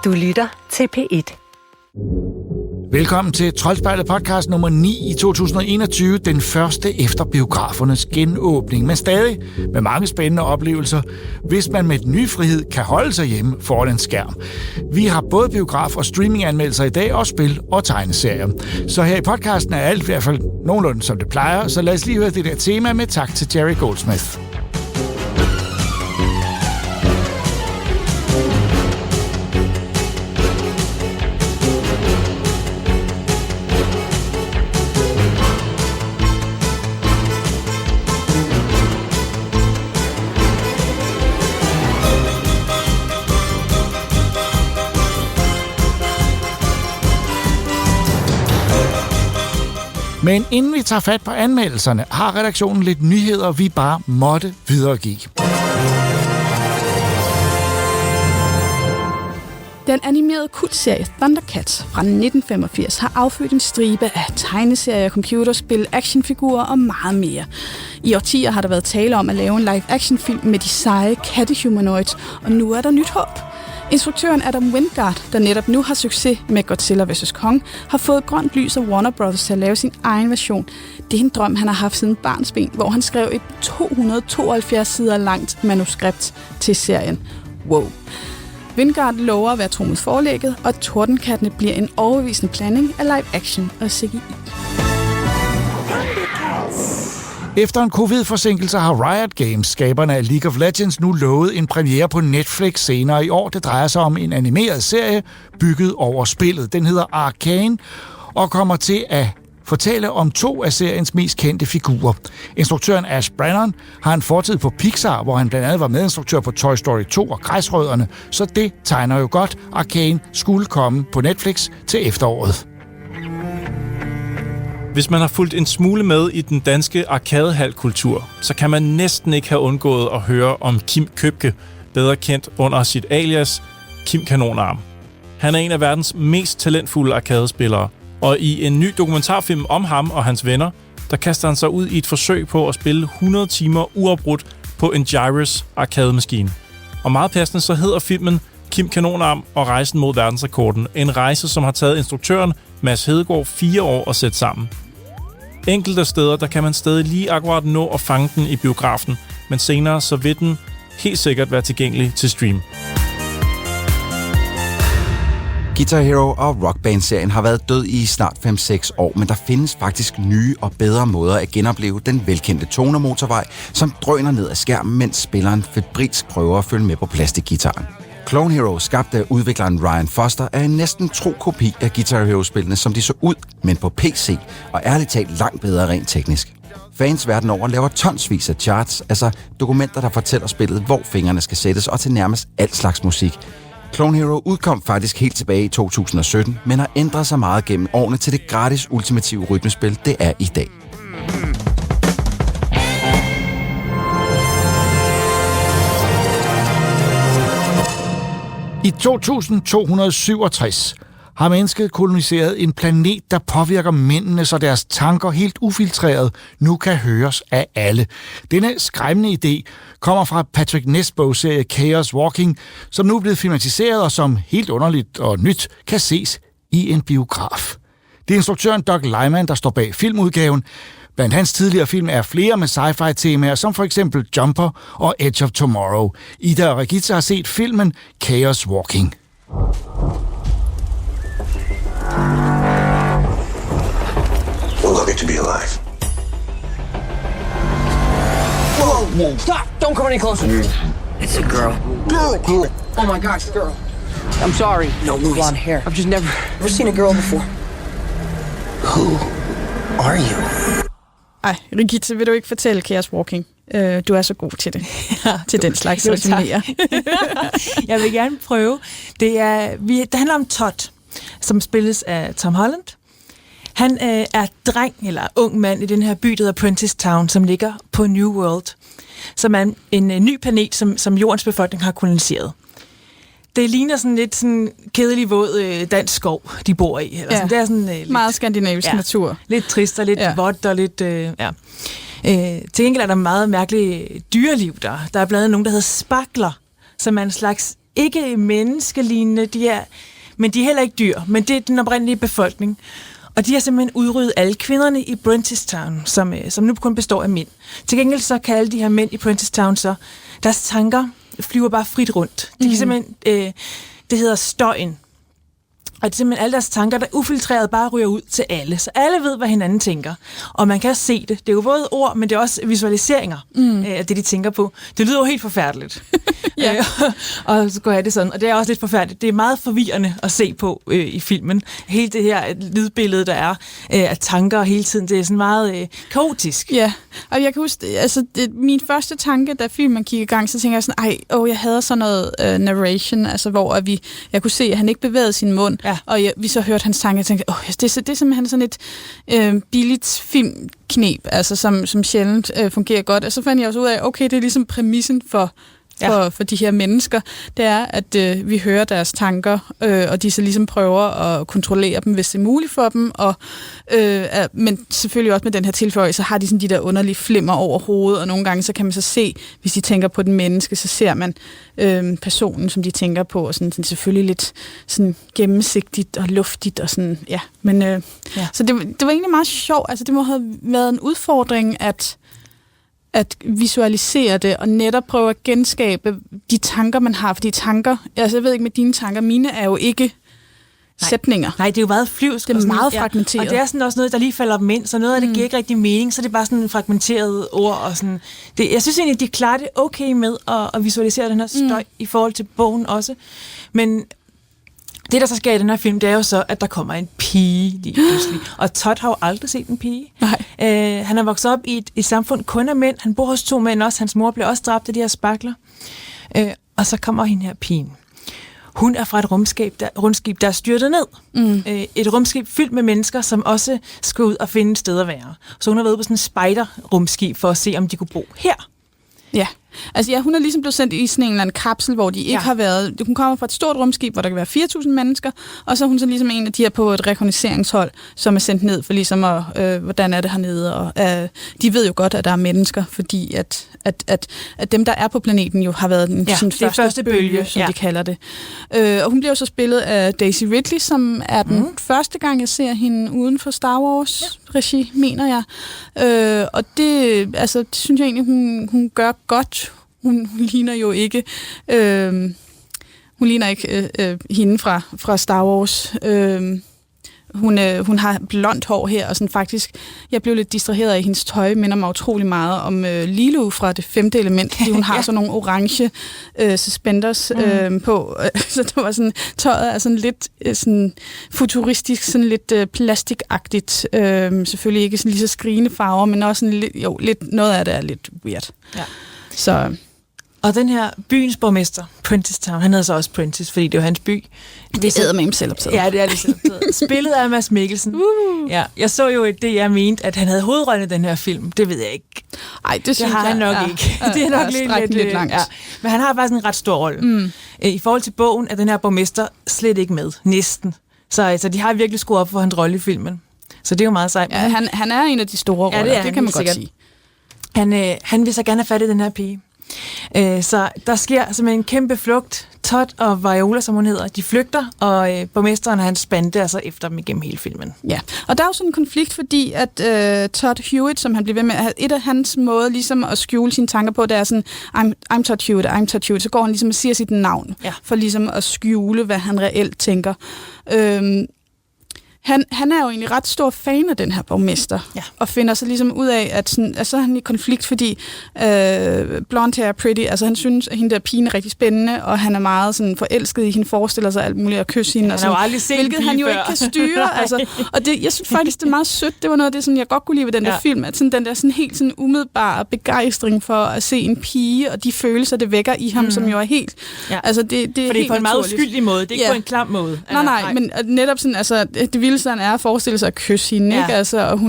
Du lytter til P1. Velkommen til Troldspejlet podcast nummer 9 i 2021, den første efter biografernes genåbning, men stadig med mange spændende oplevelser, hvis man med den nye frihed kan holde sig hjemme foran en skærm. Vi har både biograf- og streaminganmeldelser i dag, og spil og tegneserier. Så her i podcasten er alt i hvert fald nogenlunde som det plejer, så lad os lige høre det der tema med tak til Jerry Goldsmith. Men inden vi tager fat på anmeldelserne, har redaktionen lidt nyheder, vi bare måtte videregive. Den animerede kultserie Thundercats fra 1985 har affødt en stribe af tegneserier, computerspil, actionfigurer og meget mere. I årtier har der været tale om at lave en live-action-film med de seje kattehumanoids, og nu er der nyt håb. Instruktøren Adam Wingard, der netop nu har succes med Godzilla vs. Kong, har fået grønt lys af Warner Bros. Til at lave sin egen version. Det er en drøm, han har haft siden barnsben, hvor han skrev et 272 sider langt manuskript til serien. Wow. Wingard lover at være tro mod forlægget, og Tordenkattene bliver en overbevisende blanding af live action og CGI. Efter en covid-forsinkelse har Riot Games, skaberne af League of Legends, nu lovet en premiere på Netflix senere i år. Det drejer sig om en animeret serie bygget over spillet. Den hedder Arcane og kommer til at fortælle om to af seriens mest kendte figurer. Instruktøren Ash Brannon har en fortid på Pixar, hvor han blandt andet var medinstruktør på Toy Story 2 og Græsrødderne, så det tegner jo godt. Arcane skulle komme på Netflix til efteråret. Hvis man har fulgt en smule med i den danske arkadehalkultur, så kan man næsten ikke have undgået at høre om Kim Købke, bedre kendt under sit alias Kim Kanonarm. Han er en af verdens mest talentfulde arkadespillere, og i en ny dokumentarfilm om ham og hans venner, der kaster han sig ud i et forsøg på at spille 100 timer uafbrudt på en Gyros arkademaskine. Og meget passende så hedder filmen Kim Kanonarm og rejsen mod verdensrekorden. En rejse, som har taget instruktøren Mads Hedegaard 4 år at sætte sammen. Enkelte steder, der kan man stadig lige akkurat nå at fange den i biografen, men senere så vil den helt sikkert være tilgængelig til stream. Guitar Hero og Rock Band-serien har været død i snart 5-6 år, men der findes faktisk nye og bedre måder at genopleve den velkendte tonermotorvej, som drøner ned ad skærmen, mens spilleren febrilsk prøver at følge med på plastikgitaren. Clone Hero, skabt af udvikleren Ryan Foster, er en næsten tro kopi af Guitar Hero-spillene, som de så ud, men på PC, og ærligt talt langt bedre rent teknisk. Fans verden over laver tonsvis af charts, altså dokumenter, der fortæller spillet, hvor fingrene skal sættes, og til nærmest alt slags musik. Clone Hero udkom faktisk helt tilbage i 2017, men har ændret sig meget gennem årene til det gratis ultimative rytmespil, det er i dag. I 2267 har mennesket koloniseret en planet, der påvirker mændene, så deres tanker helt ufiltreret nu kan høres af alle. Denne skræmmende idé kommer fra Patrick Nesbo's serie Chaos Walking, som nu er blevet filmatiseret og som helt underligt og nyt kan ses i en biograf. Det er instruktøren Doug Liman, der står bag filmudgaven. Blandt hans tidligere film er flere med sci-fi temaer, som for eksempel Jumper og Edge of Tomorrow. Ida og Regitze har set filmen Chaos Walking. We're lucky to be alive. Whoa! Stop! Don't come any closer. It's a girl. Girl! Oh my gosh, girl. I'm sorry. No blonde hair. I've just never seen a girl before. Who are you? Ej, Regitze, vil du ikke fortælle Chaos Walking? Du er så god til det. Til den slags resuméer. Jeg vil gerne prøve. Det handler om Todd, som spilles af Tom Holland. Han er dreng eller ung mand i den her by, der hedder Prentice Town, som ligger på New World, som er en ny planet, som jordens befolkning har koloniseret. Det ligner sådan lidt sådan kedelig våd dansk skov, de bor i. Eller sådan. Det er sådan lidt, meget skandinavisk natur. Lidt trist og lidt vådt og lidt... til gengæld er der meget mærkeligt dyreliv der. Der er blandt andet nogen, der hedder spakler, som er en slags ikke menneskelignende, men de er heller ikke dyr, men det er den oprindelige befolkning. Og de har simpelthen udryddet alle kvinderne i Prentisstown, som nu kun består af mænd. Til gengæld så kan alle de her mænd i Prentisstown så, deres tanker flyver bare frit rundt. De kan simpelthen, det hedder støjen. Og det er simpelthen alle deres tanker, der ufiltreret bare ryger ud til alle. Så alle ved, hvad hinanden tænker. Og man kan se det. Det er jo både ord, men det er også visualiseringer af det, de tænker på. Det lyder jo helt forfærdeligt. Og så går jeg det sådan. Og det er også lidt forfærdeligt. Det er meget forvirrende at se på i filmen. Hele det her lydbillede, der er af tanker hele tiden, det er sådan meget kaotisk. Ja, og jeg kan huske, altså min første tanke, da filmen gik i gang, så tænker jeg sådan, jeg hader sådan noget narration, altså hvor jeg kunne se, at han ikke bevægede sin mund, og vi så hørte hans tanke, og jeg tænkte, det er simpelthen sådan et billigt filmknep, altså som sjældent fungerer godt. Og så fandt jeg også ud af, okay, det er ligesom præmissen for de her mennesker, det er, at vi hører deres tanker, og de så ligesom prøver at kontrollere dem, hvis det er muligt for dem, men selvfølgelig også med den her tilføjelse, så har de sådan de der underlige flimmer over hovedet, og nogle gange så kan man så se, hvis de tænker på den menneske, så ser man personen, som de tænker på, og sådan selvfølgelig lidt sådan gennemsigtigt og luftigt, og sådan, men så det var egentlig meget sjovt, altså det må have været en udfordring, at visualisere det, og netop prøve at genskabe de tanker, man har. Fordi tanker, altså jeg ved ikke med dine tanker, mine er jo ikke sætninger. Nej, det er jo meget flyvsk. Det er meget fragmenteret. Og det er sådan også noget, der lige falder dem ind, så noget af det giver ikke rigtig mening, så det er bare sådan fragmenterede ord. Og sådan. Jeg synes egentlig, de klarer det okay med at visualisere den her støj i forhold til bogen også. Men det, der så sker i den her film, det er jo så, at der kommer en pige lige pludselig. Og Todd har jo aldrig set en pige. Han er vokset op i et samfund kun af mænd. Han bor hos 2 mænd også. Hans mor bliver også dræbt af de her sparkler. Og så kommer hende her pigen. Hun er fra et rumskib, der er styrtet ned. Et rumskib fyldt med mennesker, som også skal ud og finde et sted at være. Så hun har været på sådan en spider-rumskib for at se, om de kunne bo her. Ja, altså hun er ligesom blevet sendt i sådan en eller anden kapsel, hvor de ikke har været. Hun kommer fra et stort rumskib, hvor der kan være 4.000 mennesker, og så er hun så ligesom en af de her på et rekognosceringshold, som er sendt ned for ligesom at, hvordan er det hernede, og de ved jo godt, at der er mennesker, fordi at dem, der er på planeten, jo har været den sådan første bølge, som de kalder det. Og hun bliver jo så spillet af Daisy Ridley, som er den første gang, jeg ser hende uden for Star Wars-regi, mener jeg. Og det synes jeg egentlig, hun gør godt. Hun ligner jo ikke hende fra Star Wars. Hun har blondt hår her, og sådan faktisk, jeg blev lidt distraheret af hendes tøj, minder mig utrolig meget om Lilu fra Det 5. element, fordi hun har sådan nogle orange suspenders på, så det var sådan, tøjet er sådan lidt sådan futuristisk, sådan lidt plastikagtigt, selvfølgelig ikke sådan lige så skrigende farver, men også sådan lidt, noget af det er lidt weird. Ja. Så... Og den her byens borgmester, Prentisstown, han hedder så også Prentice, fordi det er hans by. Det æder med ham selvoptaget. Ja, det er det selvoptaget. Spillet af Mads Mikkelsen. Ja, jeg så jo det, jeg mente, at han havde hovedrollen i den her film. Det ved jeg ikke. Ej, det synes har han nok ikke. Det er nok lidt langt. Ja. Men han har faktisk en ret stor rolle. I forhold til bogen er den her borgmester slet ikke med. Næsten. Så de har virkelig skruet op for hans rolle i filmen. Så det er jo meget sejt. Ja, han er en af de store roller, det kan man godt sige. Han vil så gerne have fat i den her pige. Så der sker simpelthen en kæmpe flugt. Todd og Viola, som hun hedder, de flygter, og borgmesteren og hans bande er så efter dem igennem hele filmen. Ja, og der er jo sådan en konflikt, fordi at Todd Hewitt, som han bliver ved med, et af hans måder ligesom at skjule sine tanker på, det er sådan, I'm Todd Hewitt, I'm Todd Hewitt. Så går han ligesom og siger sit navn, for ligesom at skjule, hvad han reelt tænker. Han er jo egentlig ret stor fan af den her borgmester, og finder sig ligesom ud af, at så er han i konflikt, fordi blonde hair pretty, altså han synes, at hende der pigen er rigtig spændende, og han er meget sådan forelsket i hende, forestiller sig alt muligt at kysse hende, og sådan, hvilket han jo ikke kan styre. Altså, og det, jeg synes faktisk, det er meget sødt. Det var noget af det, som jeg godt kunne lide ved den der film, at sådan, den der sådan helt sådan umiddelbare begejstring for at se en pige, og de følelser, det vækker i ham, som jo er helt... Altså, det er fordi helt på en meget uskyldig måde, det er ikke på en klam måde. Nej, men netop sådan, altså, det vilde sådan er at forestille sig at kysse hende, ikke? Altså, og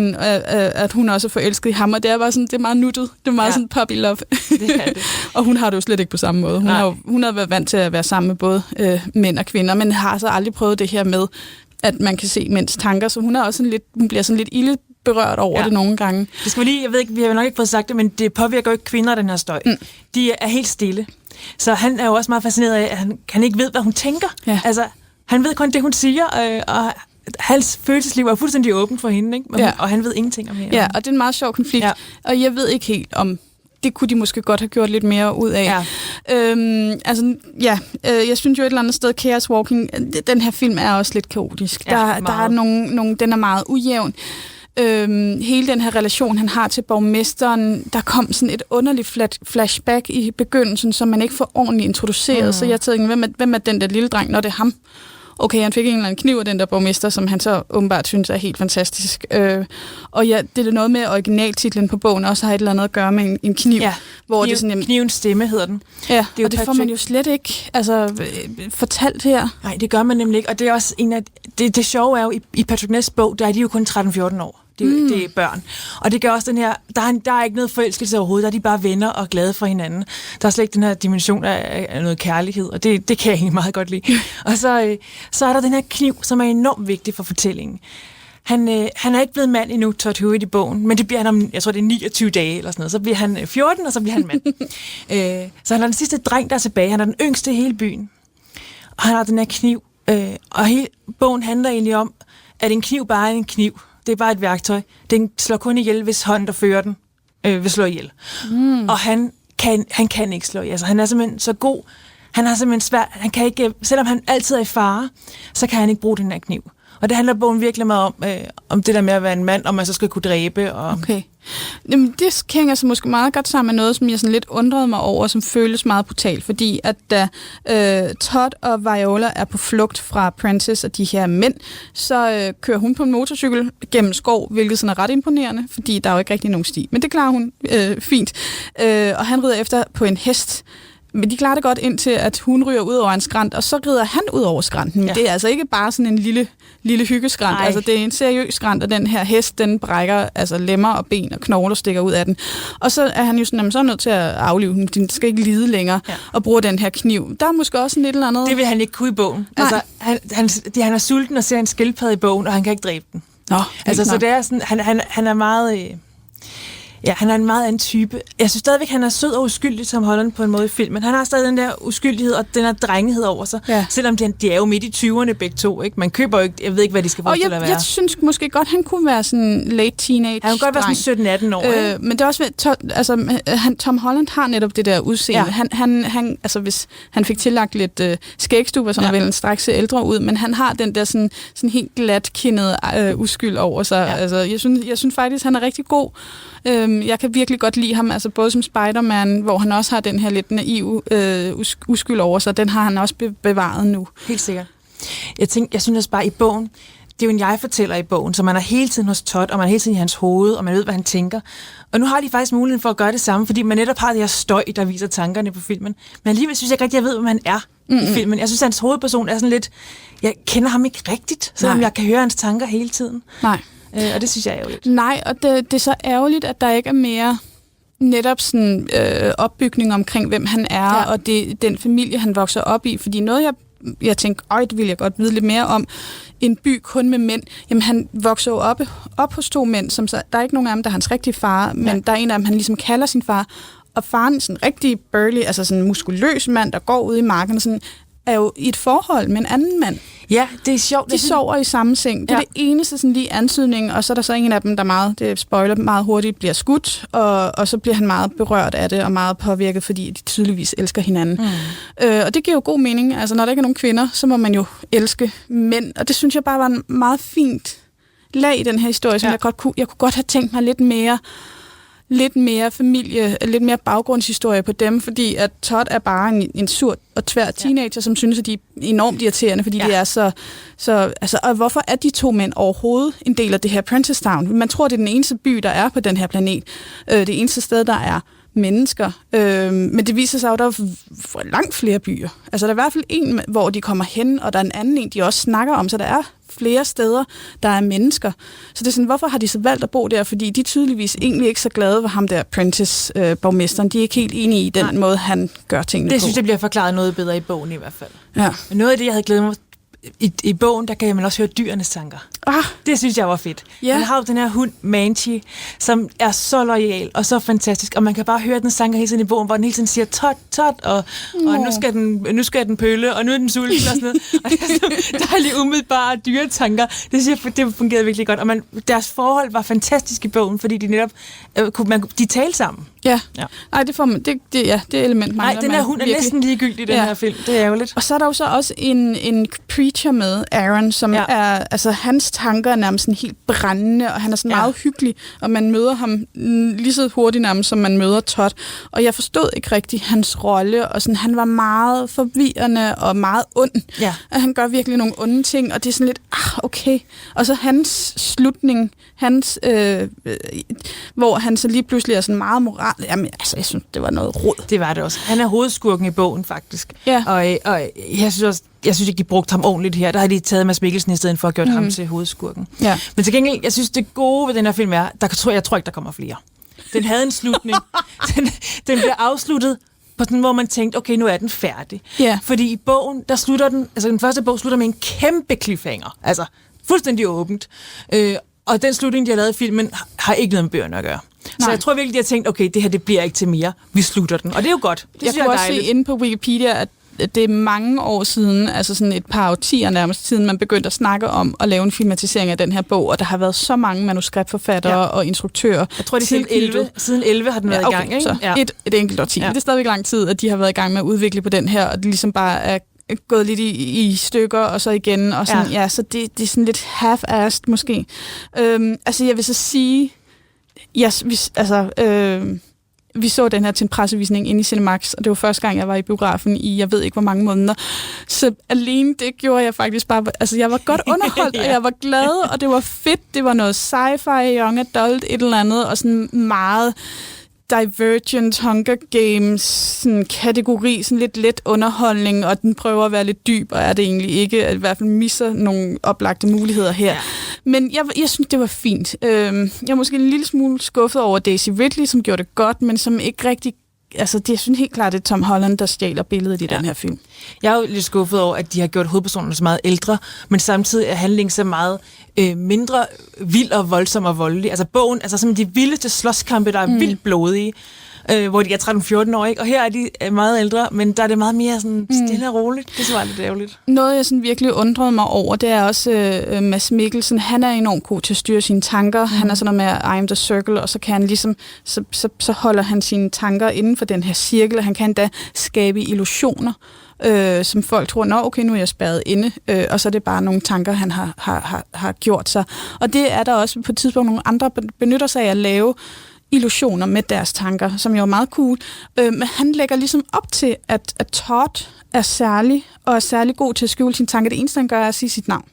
at hun også er forelsket i ham, og det er bare sådan, det er meget nuttet. Det er meget sådan puppy love. Det er det. Og hun har det jo slet ikke på samme måde. Hun har været vant til at være sammen med både mænd og kvinder, men har så aldrig prøvet det her med, at man kan se mænds tanker, så hun er også sådan lidt, hun bliver sådan lidt berørt over det nogle gange. Det skal vi lige, jeg ved ikke, vi har nok ikke fået sagt det, men det påvirker jo ikke kvinder, den her støj. De er helt stille. Så han er jo også meget fascineret af, at han ikke ved, hvad hun tænker. Ja. Altså, han ved kun det, hun siger, og hans følelsesliv er fuldstændig åbent for hende, ikke? Og han ved ingenting om hende. Ja, og det er en meget sjov konflikt. Ja. Og jeg ved ikke helt om... Det kunne de måske godt have gjort lidt mere ud af. Ja. Jeg synes jo et eller andet sted, Chaos Walking, den her film er også lidt kaotisk. Der er nogle, den er meget ujævn. Hele den her relation, han har til borgmesteren, der kom sådan et underligt flashback i begyndelsen, som man ikke får ordentligt introduceret. Så jeg tænkte, hvem er den der lille dreng, når det er ham? Okay, han fik en eller anden kniv af den der borgmester, som han så åbenbart synes er helt fantastisk. Og ja, det er noget med originaltitlen på bogen, også har et eller andet at gøre med en kniv. Ja, hvor det sådan, knivens stemme hedder den. Ja, det og det får man jo slet ikke fortalt her. Nej, det gør man nemlig ikke. Og det er også en af... Det sjove er jo, i Patrick Ness bog, der er de jo kun 13-14 år. Det er børn. Og det gør også den her, der er ikke noget forelskelse overhovedet, der er de bare venner og glade for hinanden. Der er slet ikke den her dimension af noget kærlighed, og det kan jeg egentlig meget godt lide. Og så er der den her kniv, som er enormt vigtig for fortællingen. Han er ikke blevet mand endnu, Todd Hewitt i bogen, men det bliver han om, jeg tror det er 29 dage eller sådan noget. Så bliver han 14, og så bliver han mand. Så han er den sidste dreng, der er tilbage. Han er den yngste i hele byen. Og han har den her kniv. Og hele bogen handler egentlig om, at en kniv bare er en kniv. Det er bare et værktøj. Den slår kun ihjel, hvis hånden, der fører den, vil slå ihjel. Og han kan ikke slå ihjel. Altså, han er simpelthen så god. Han har simpelthen svært. Han kan ikke, selvom han altid er i fare, så kan han ikke bruge den her kniv. Og det handler bogen virkelig meget om det der med at være en mand, og man så skal kunne dræbe. Og... Okay. Jamen, det hænger så måske meget godt sammen med noget, som jeg sådan lidt undrede mig over, som føles meget brutalt, fordi at da Todd og Viola er på flugt fra Prentice og de her mænd, så kører hun på en motorcykel gennem skov, hvilket sådan er ret imponerende, fordi der er jo ikke rigtig nogen sti. Men det klarer hun fint. Og han rider efter på en hest. Men de klarer det godt indtil, at hun ryger ud over en skrant, og så rider han ud over skranten. Men det er altså ikke bare sådan en lille hyggeskrant. Altså, det er en seriøs skrant, og den her hest, den brækker altså lemmer og ben og knogler stikker ud af den. Og så er han jo sådan, så nødt til at aflive den. Den skal ikke lide længere og bruge den her kniv. Der er måske også en lidt eller andet... Det vil han ikke kunne i bogen. Altså, han er sulten og ser en skildpadde i bogen, og han kan ikke dræbe den. Altså, så det er sådan, han er meget... Ja, han er en meget anden type. Jeg synes stadigvæk, han er sød og uskyldig som Holland på en måde i filmen. Han har stadig den der uskyldighed og den der drenghed over sig. Ja. Selvom de er jo midt i 20'erne begge to. Ikke? Man køber jo ikke, jeg ved ikke, hvad de skal forestille at være. Jeg synes måske godt, han kunne være sådan late teenage. Han kunne godt være sådan 17-18 år. Men det er også Tom Holland har netop det der udseende. Ja. Altså hvis han fik tillagt lidt skægstubber, så vil han straks se ældre ud, men han har den der sådan helt glatkindede uskyld over sig. Ja. Altså, jeg synes faktisk, han er rigtig god. Jeg kan virkelig godt lide ham, altså både som Spider-Man, hvor han også har den her lidt naive uskyld over sig, den har han også bevaret nu. Helt sikkert. Jeg synes også bare i bogen, det er jo en jeg-fortæller i bogen, så man er hele tiden hos Todd, og man er hele tiden i hans hoved, og man ved, hvad han tænker. Og nu har de faktisk muligheden for at gøre det samme, fordi man netop har det her støj, der viser tankerne på filmen. Men alligevel synes jeg ikke rigtig, jeg ved, hvad man er i filmen. Jeg synes, at hans hovedperson er sådan lidt, jeg kender ham ikke rigtigt, selvom jeg kan høre hans tanker hele tiden. Nej. Og det synes jeg er ærgerligt. Nej, og det er så ærgerligt, at der ikke er mere netop sådan opbygning omkring, hvem han er, og den familie, han vokser op i. Fordi noget, jeg tænkte, det vil jeg godt vide lidt mere om, en by kun med mænd. Jamen, han vokser jo op hos to mænd, som så, der er ikke nogen af dem, der er hans rigtige far, men der er en af dem, han ligesom kalder sin far. Og faren er sådan en rigtig burly, altså sådan en muskuløs mand, der går ud i marken og sådan, er jo i et forhold med en anden mand. Ja, det er sjovt. De sover i samme seng. Det er det eneste sådan lige antydning, og så er der så en af dem, der det spoiler meget hurtigt, bliver skudt, og så bliver han meget berørt af det, og meget påvirket, fordi de tydeligvis elsker hinanden. Og det giver jo god mening. Altså, når der ikke er nogen kvinder, så må man jo elske mænd, og det synes jeg bare var en meget fint lag i den her historie, som jeg kunne godt have tænkt mig lidt mere familie, lidt mere baggrundshistorie på dem, fordi at Todd er bare en sur og tvær teenager, som synes, at de er enormt irriterende, fordi de er så altså, og hvorfor er de to mænd overhovedet en del af det her Prentice Town? Man tror, det er den eneste by, der er på den her planet. Det eneste sted, der er mennesker. Men det viser sig jo, at der er langt flere byer. Altså, der er i hvert fald en, hvor de kommer hen, og der er en anden en, de også snakker om, så der er flere steder, der er mennesker. Så det er sådan, hvorfor har de så valgt at bo der? Fordi de er tydeligvis egentlig ikke så glade for ham der Prentice-borgmesteren. De er ikke helt enige i den måde, han gør tingene på. Det synes jeg bliver forklaret noget bedre i bogen i hvert fald. Ja. Men noget af det, jeg havde glædet mig i bogen, der kan man også høre dyrenes tanker. Det synes jeg var fedt. Ja. Man har jo den her hund, Manchi, som er så loyal og så fantastisk, og man kan bare høre den tanker hele tiden i bogen, hvor den hele tiden siger tot, og nu skal den pølle, og nu er den sulten og sådan noget. Og det er så dejligt umiddelbare dyretanker. Det synes jeg, det fungerede virkelig godt. Og deres forhold var fantastisk i bogen, fordi de netop de talte sammen. Ja. Ej, det får man, det element mangler. Nej, den her hund er næsten ligegyldig i den her film. Det er ærgerligt. Og så er der jo så også en preacher med, Aaron, som er, altså hans tanker er nærmest sådan helt brændende, og han er sådan meget hyggelig, og man møder ham lige så hurtigt nærmest, som man møder Todd. Og jeg forstod ikke rigtig hans rolle, og sådan, han var meget forvirrende og meget ond. Ja. Og han gør virkelig nogle onde ting, og det er sådan lidt, okay. Og så hans slutning, hvor han så lige pludselig er sådan meget moral. Jamen, altså, jeg synes, det var noget rod. Det var det også. Han er hovedskurken i bogen, faktisk. Ja. Og jeg synes ikke, de brugte ham ordentligt her. Der har de taget Mads Mikkelsen i stedet for at gøre ham til hovedskurken. Ja. Men til gengæld, jeg synes, det gode ved den her film er, jeg tror ikke, der kommer flere. Den havde en slutning. den blev afsluttet på sådan, hvor man tænkte, okay, nu er den færdig. Yeah. Fordi i bogen, der slutter den første bog slutter med en kæmpe cliffhanger. Altså, fuldstændig åbent. Og den slutning, de har lavet i filmen, har ikke noget med bøgerne at gøre. Så jeg tror virkelig, de har tænkt, okay, det her, det bliver ikke til mere. Vi slutter den. Og det er jo godt. Det jeg kunne også se inde på Wikipedia, at det er mange år siden, altså sådan et par årtier nærmest siden, man begyndte at snakke om at lave en filmatisering af den her bog, og der har været så mange manuskriptforfattere og instruktører. Jeg tror, det er siden 11 har den været i gang, ikke? Så et enkelt årti. Ja. Det er stadigvæk lang tid, at de har været i gang med at udvikle på den her, og det ligesom bare er gået lidt i stykker, og så igen, og sådan, så det er sådan lidt half-assed måske. Altså, jeg vil så sige, vi så den her til en pressevisning inde i Cinemax, og det var første gang, jeg var i biografen i, jeg ved ikke hvor mange måneder. Så alene det gjorde jeg faktisk bare, altså jeg var godt underholdt, og jeg var glad, og det var fedt. Det var noget sci-fi, young adult, et eller andet, og sådan meget Divergent, Hunger Games, sådan kategori, sådan lidt let underholdning, og den prøver at være lidt dyb, og er det egentlig ikke, at i hvert fald misser nogle oplagte muligheder her. Ja. Men jeg synes, det var fint. Jeg er måske en lille smule skuffet over Daisy Ridley, som gjorde det godt, men som ikke rigtig... Altså, det er sådan helt klart, det er Tom Holland, der stjæler billedet i den her film. Jeg er jo lidt skuffet over, at de har gjort hovedpersonerne så meget ældre, men samtidig er handlingen så meget mindre vild og voldsom og voldelig. Altså bogen, altså simpelthen de vildeste slåskampe, der er vildt blodige, hvor de er 13-14 år, ikke? Og her er de meget ældre, men der er det meget mere sådan stille og roligt. Det var lidt ærgerligt. Noget, jeg sådan virkelig undrede mig over, det er også Mads Mikkelsen. Han er enormt god til at styre sine tanker. Han er sådan noget med I am the circle, og så kan han ligesom, så holder han sine tanker inden for den her cirkel, og han kan endda skabe illusioner, som folk tror, okay, nu er jeg spærret inde, og så er det bare nogle tanker, han har gjort sig. Og det er der også på et tidspunkt nogle andre benytter sig af at lave illusioner med deres tanker, som jo er meget cool. Men han lægger ligesom op til, at Todd er særlig, og er særlig god til at skjule sine tanker. Det eneste, han gør, er at sige sit navn.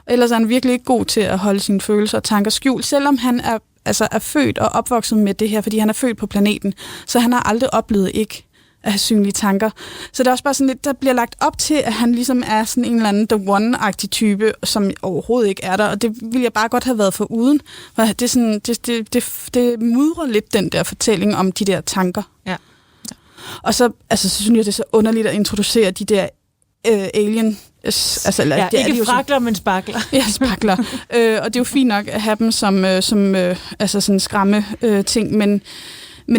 Ellers er han virkelig ikke god til at holde sine følelser og tanker skjult, selvom han er født og opvokset med det her, fordi han er født på planeten. Så han har aldrig oplevet ikke at have synlige tanker. Så det er også bare sådan lidt, der bliver lagt op til, at han ligesom er sådan en eller anden The One-agtig type, som overhovedet ikke er der, og det ville jeg bare godt have været foruden. Det er sådan, det mudrer lidt den der fortælling om de der tanker. Ja. Og så synes jeg, det er så underligt at introducere de der alien... ikke frakler, men sparkler. Ja, sparkler. Og det er jo fint nok at have dem som sådan skræmme ting, men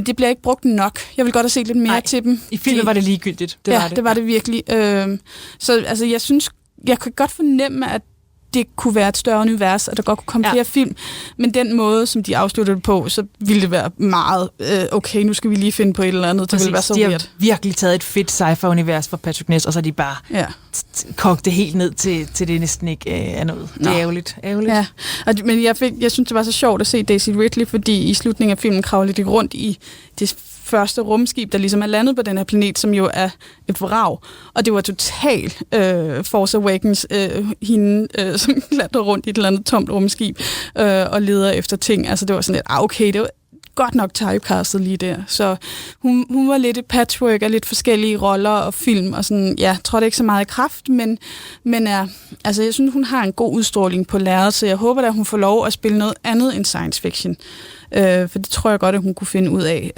det bliver ikke brugt nok. Jeg vil godt have set lidt mere til dem. I filmen var det ligegyldigt. Det var det virkelig. Så altså, jeg synes, jeg kan godt fornemme, at det kunne være et større univers, og der godt kunne komme flere film. Men den måde, som de afsluttede det på, så ville det være meget, okay, nu skal vi lige finde på et eller andet. Det ville være så weird. De har virkelig taget et fedt sci-fi-univers for Patrick Ness, og så er de bare kogt det helt ned til det næsten ikke er noget. Det er ærgerligt. Ja. Men jeg synes, det var så sjovt at se Daisy Ridley, fordi i slutningen af filmen kravlede de rundt i det første rumskib, der ligesom er landet på den her planet, som jo er et vrag. Og det var totalt Force Awakens, hende, som lander rundt i et eller andet tomt rumskib og leder efter ting. Altså det var sådan lidt, okay, det var godt nok typecastet lige der. Så hun var lidt et patchwork af lidt forskellige roller og film, og sådan, trådte ikke så meget i kraft, men altså jeg synes, hun har en god udstråling på lærredet, så jeg håber, at hun får lov at spille noget andet end science fiction. For det tror jeg godt, at hun kunne finde ud af.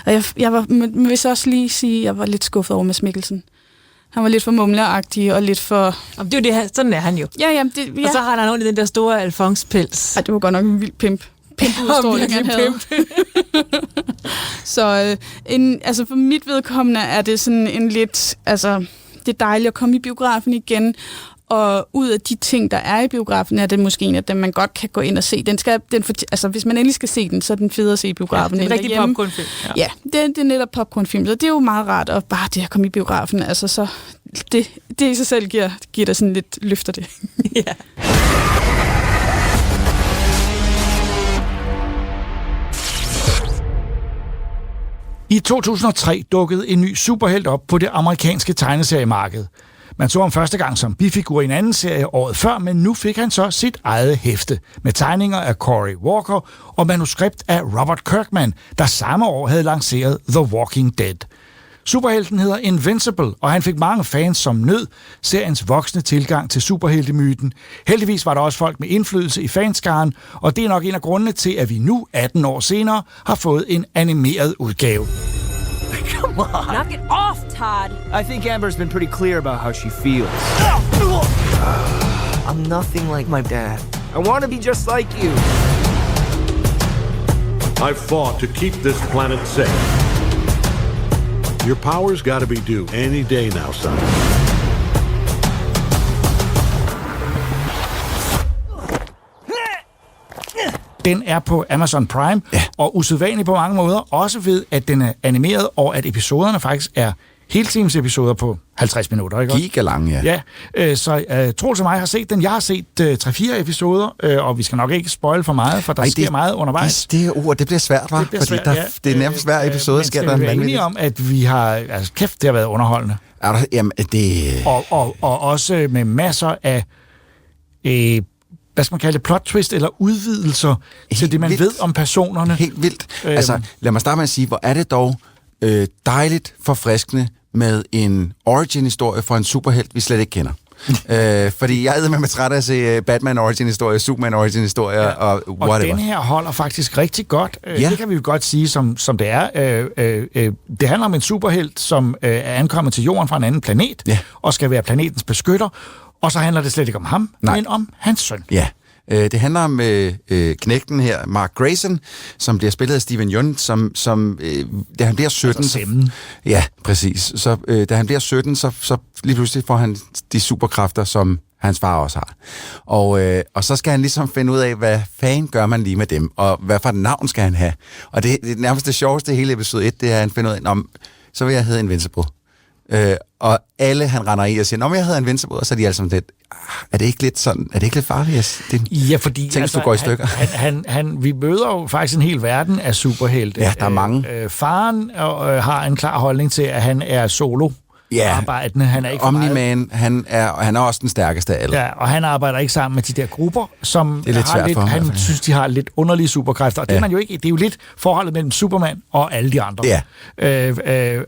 Og jeg vil så også lige sige, at jeg var lidt skuffet over Mads Mikkelsen. Han var lidt for mumleragtig og lidt for... Det er jo det her, sådan er han jo. Ja. Og så har han ordentligt den der store Alphonse-pels. Ej, det var godt nok en vild pimp-udstråling, han havde. Så for mit vedkommende er det sådan en lidt... Altså, det er dejligt at komme i biografen igen, og ud af de ting, der er i biografen, er det måske en af dem, man godt kan gå ind og se. Hvis man endelig skal se den, så er den federe at se i biografen. Ja, det er en rigtig popcornfilm. Ja, det er netop popcornfilm, så det er jo meget rart, og bare det at komme i biografen, altså så det i sig selv giver dig sådan lidt løfter det. Ja. I 2003 dukkede en ny superhelt op på det amerikanske tegneseriemarked. Man så ham første gang som bifigur i en anden serie året før, men nu fik han så sit eget hæfte med tegninger af Cory Walker og manuskript af Robert Kirkman, der samme år havde lanceret The Walking Dead. Superhelten hedder Invincible, og han fik mange fans som nød seriens voksne tilgang til superheltemyten. Heldigvis var der også folk med indflydelse i fanskaren, og det er nok en af grundene til, at vi nu, 18 år senere, har fået en animeret udgave. Come on. Knock it off, Todd. I think Amber's been pretty clear about how she feels. I'm nothing like my dad. I want to be just like you. I've fought to keep this planet safe. Your power's got to be due any day now, son. Den er på Amazon Prime, og usædvanlig på mange måder, også ved, at den er animeret, og at episoderne faktisk er heltimes episoder på 50 minutter. Ikke? Gigalang, ja. Ja, så Troels og mig har set den. Jeg har set 3-4 episoder, og vi skal nok ikke spoil for meget, for der sker meget undervejs. Det bliver svært, hva'? Det er nærmest hver episode, sker der. Men skal vi være enige om, at vi har... Altså, kæft, det har været underholdende. Jamen, det... Og også med masser af... hvad skal man kalde det, plot twist eller udvidelser til det, man ved om personerne. Helt vildt. Altså, lad mig starte med at sige, hvor er det dog dejligt forfriskende med en origin-historie for en superhelt, vi slet ikke kender. Fordi jeg er med træt af at se Batman origin-historie, Superman origin-historie og whatever. Og den her holder faktisk rigtig godt. Det kan vi jo godt sige, som det er. Det handler om en superhelt, som er ankommet til jorden fra en anden planet, og skal være planetens beskytter. Og så handler det slet ikke om ham, men om hans søn. Ja. Det handler om knægten her, Mark Grayson, som bliver spillet af Steven Yeun, som da han bliver 17... Altså ja, præcis. Så da han bliver 17, så lige pludselig får han de superkræfter, som hans far også har. Og så skal han ligesom finde ud af, hvad fanden gør man lige med dem, og hvad for et navn skal han have. Og det nærmest det sjoveste i hele episode 1, det er, at han finder ud af, så vil jeg hedde Invincible. Og alle han render i og siger, jeg hedder Invincible, og så er de alle sammen lidt, er det ikke lidt farligt? Ja, fordi tænk, du går i stykker. Vi møder jo faktisk en hel verden af superhelte. Ja, der er mange. Faren har en klar holdning til, at han er solo. Arbejdende. Han er ikke Omni-Man, han er også den stærkeste af alle. Ja, og han arbejder ikke sammen med de der grupper, som det er lidt svært for ham. Han synes, de har lidt underlige superkræfter. Og det er man jo ikke. Det er jo lidt forholdet mellem Superman og alle de andre. Ja.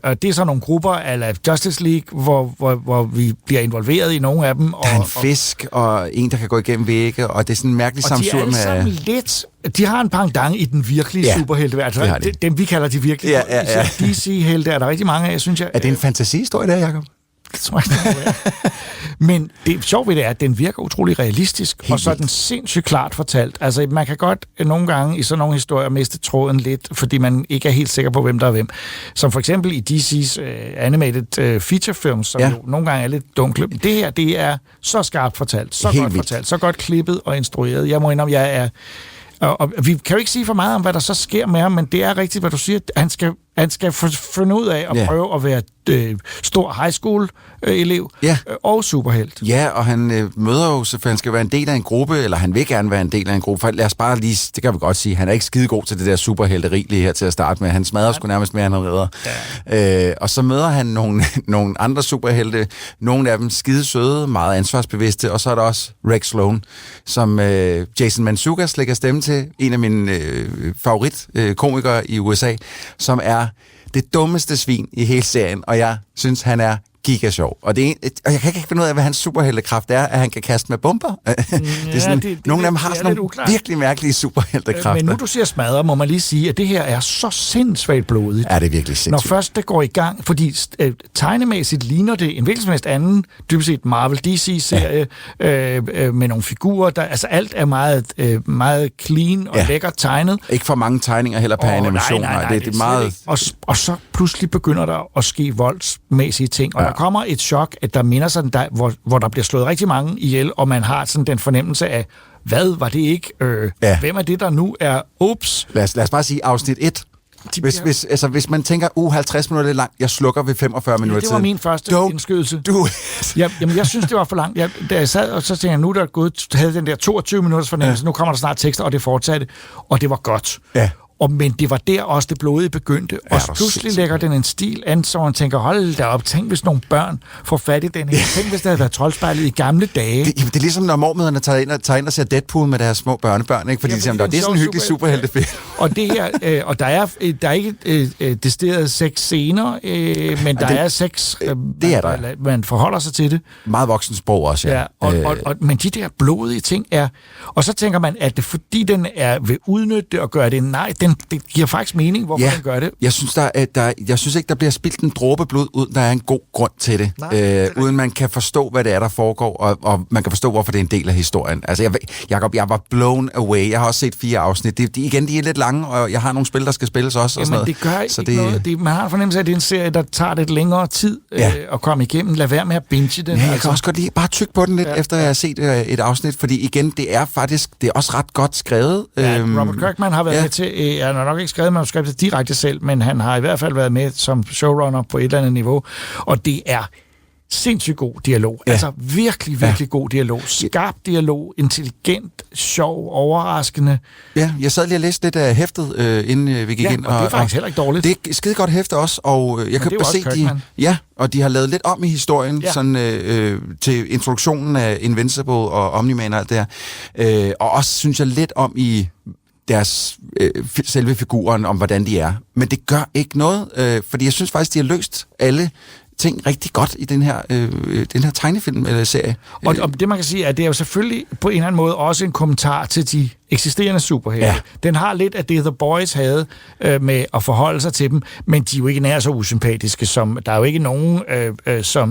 Og det er så nogle grupper af Justice League, hvor vi bliver involveret i nogle af dem. Der er en fisk, og en, der kan gå igennem vægge, og det er sådan en mærkelig samsur med... Og de er alle sammen lidt... De har en pendant i den virkelige superhelte. Altså, dem vi kalder de virkelige. Ja. DC-helte er der rigtig mange af, synes jeg. Er det en fantasihistorie der, Jacob? Det tror jeg ikke. Men det sjovt ved det er, at den virker utrolig realistisk, og så er den sindssygt klart fortalt. Altså, man kan godt nogle gange i sådan nogle historier miste tråden lidt, fordi man ikke er helt sikker på, hvem der er hvem. Som for eksempel i DC's animated feature films, som jo nogle gange er lidt dunkle. Det her, det er så skarpt fortalt, så godt fortalt, så godt klippet og instrueret. Jeg må indrømme, jeg er... Og vi kan jo ikke sige for meget om, hvad der så sker med ham, men det er rigtigt, hvad du siger. Han skal finde ud af at prøve at være stor high school-elev og superhelt. Ja, og han møder jo, for han skal være en del af en gruppe, eller han vil gerne være en del af en gruppe. For lad os bare lige, det kan vi godt sige, han er ikke skidegod til det der superhelteri lige her til at starte med. Han smadrer sgu nærmest mere, end han redder. Ja. Og så møder han nogle andre superhelte, nogle af dem skide søde, meget ansvarsbevidste, og så er der også Rex Sloan, som Jason Mantzoukas lægger stemme til, en af mine favoritkomikere i USA, som er det dummeste svin i hele serien, og jeg synes, han er giga sjov. Og jeg kan ikke finde ud af, hvad hans superheltekraft er, at han kan kaste med bomber. Det er sådan, nogle af dem har sådan nogle virkelig mærkelige superheltekræfter. Men nu du siger smadre, må man lige sige, at det her er så sindssygt blodigt. Ja, det er virkelig sindssygt. Når først det går i gang, fordi tegnemæssigt ligner det en hvilken som helst anden, dybest set Marvel DC-serie, med nogle figurer, der, altså alt er meget clean og lækkert tegnet. Ikke for mange tegninger heller per animation. Nej, det er meget... Og så pludselig begynder der at ske voldsmæssige ting, og der kommer et chok, at der minder sådan, hvor der bliver slået rigtig mange ihjel, og man har sådan den fornemmelse af, hvad var det ikke? Hvem er det, der nu er? Ups. Lad os bare sige afsnit 1. Hvis man tænker, 50 minutter er langt, jeg slukker ved 45 minutter. Det var min første indskydelse. Jamen, jeg synes, det var for langt. Da jeg sad, og så tænkte jeg, nu der er gået, havde den der 22 minutters fornemmelse, nu kommer der snart tekster, og det fortsatte, og det var godt. Ja. Men det var der også det blodige begyndte, og pludselig lægger den en stil an, så man tænker, hold da op, tænk hvis nogle børn får fat i den her. Tænk hvis der havde været Troldspejlet i gamle dage. Det er ligesom når mormøderne tager ind og ser Deadpool med deres små børnebørn, ikke? Fordi de siger, det er sådan en hyggelig superheltefilm. Og det her, og der er ikke decideret 6 scener, men der er 6, det er der. Man forholder sig til det. Meget voksensprog også, ja. Men de der blodige ting er, og så tænker man, at det fordi den vil udnytte det og gøre det, nej, det giver faktisk mening, hvorfor den gør det. Jeg synes, jeg synes ikke, der bliver spildt en dråbe blod, uden der er en god grund til det. Uden man kan forstå, hvad det er, der foregår, og man kan forstå, hvorfor det er en del af historien. Altså, Jacob, jeg var blown away. Jeg har også set 4 afsnit. De er lidt lange, og jeg har nogle spil, der skal spilles også. Jamen, det gør ikke noget. Man har en fornemmelse af, at det er en serie, der tager lidt længere tid at komme igennem. Lad være med at binge den. Ja, jeg kan også godt lide bare tykke på den lidt, efter jeg har set et afsnit, fordi igen, det er også ret godt skrevet. Ja, Robert Kirkman har været med til... Han har nok ikke skrevet manuskriptet direkte selv, men han har i hvert fald været med som showrunner på et eller andet niveau, og det er sindssygt god dialog. Ja. Altså virkelig god dialog. Skarp dialog, intelligent, sjov, overraskende. Ja, jeg sad lige og læste lidt af hæftet, inden vi gik ind. Og det er faktisk heller ikke dårligt. Det er skide godt hæfte også, og jeg kan bare se, og de har lavet lidt om i historien, sådan til introduktionen af Invincible og Omni-Man og alt det her. Og også, synes jeg, lidt om i deres selve figuren, om hvordan de er. Men det gør ikke noget, fordi jeg synes faktisk, de har løst alle ting rigtig godt i den her tegnefilm eller serie. Og det man kan sige, at det er jo selvfølgelig på en eller anden måde også en kommentar til de eksisterende superhelte. Ja. Den har lidt af det, The Boys havde med at forholde sig til dem, men de er jo ikke nær så usympatiske, som der er jo ikke nogen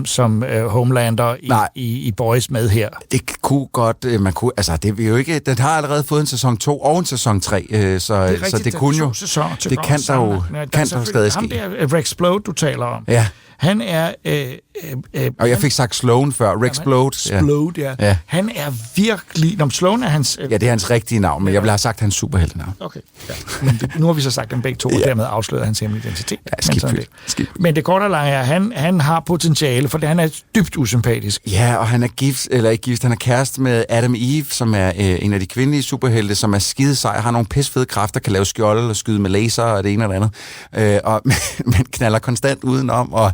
som Homelander i Boys med her. Det kunne godt, man kunne, altså det vil jo ikke, den har allerede fået en sæson 2 og en sæson 3, så det kunne jo, det kan der jo stadig ske. Ham der Rexplode, du taler om. Ja. Han er... og jeg fik sagt Sloan før. Rex Splode, ja. Han er virkelig... Sloan er hans... ja, det er hans rigtige navn, men jeg ville have sagt hans superheltenavn. Okay. Ja. Men nu har vi så sagt dem begge to, og dermed afsløret hans hemmelige identitet. Ja, men det korte og lange er, han har potentiale, for han er dybt usympatisk. Ja, og han er gift, eller ikke gift, han er kæreste med Adam Eve, som er en af de kvindelige superhelte, som er skide sej, har nogle pisfede kræfter, kan lave skjolde og skyde med laser og det ene og det andet. Men knalder konstant udenom, og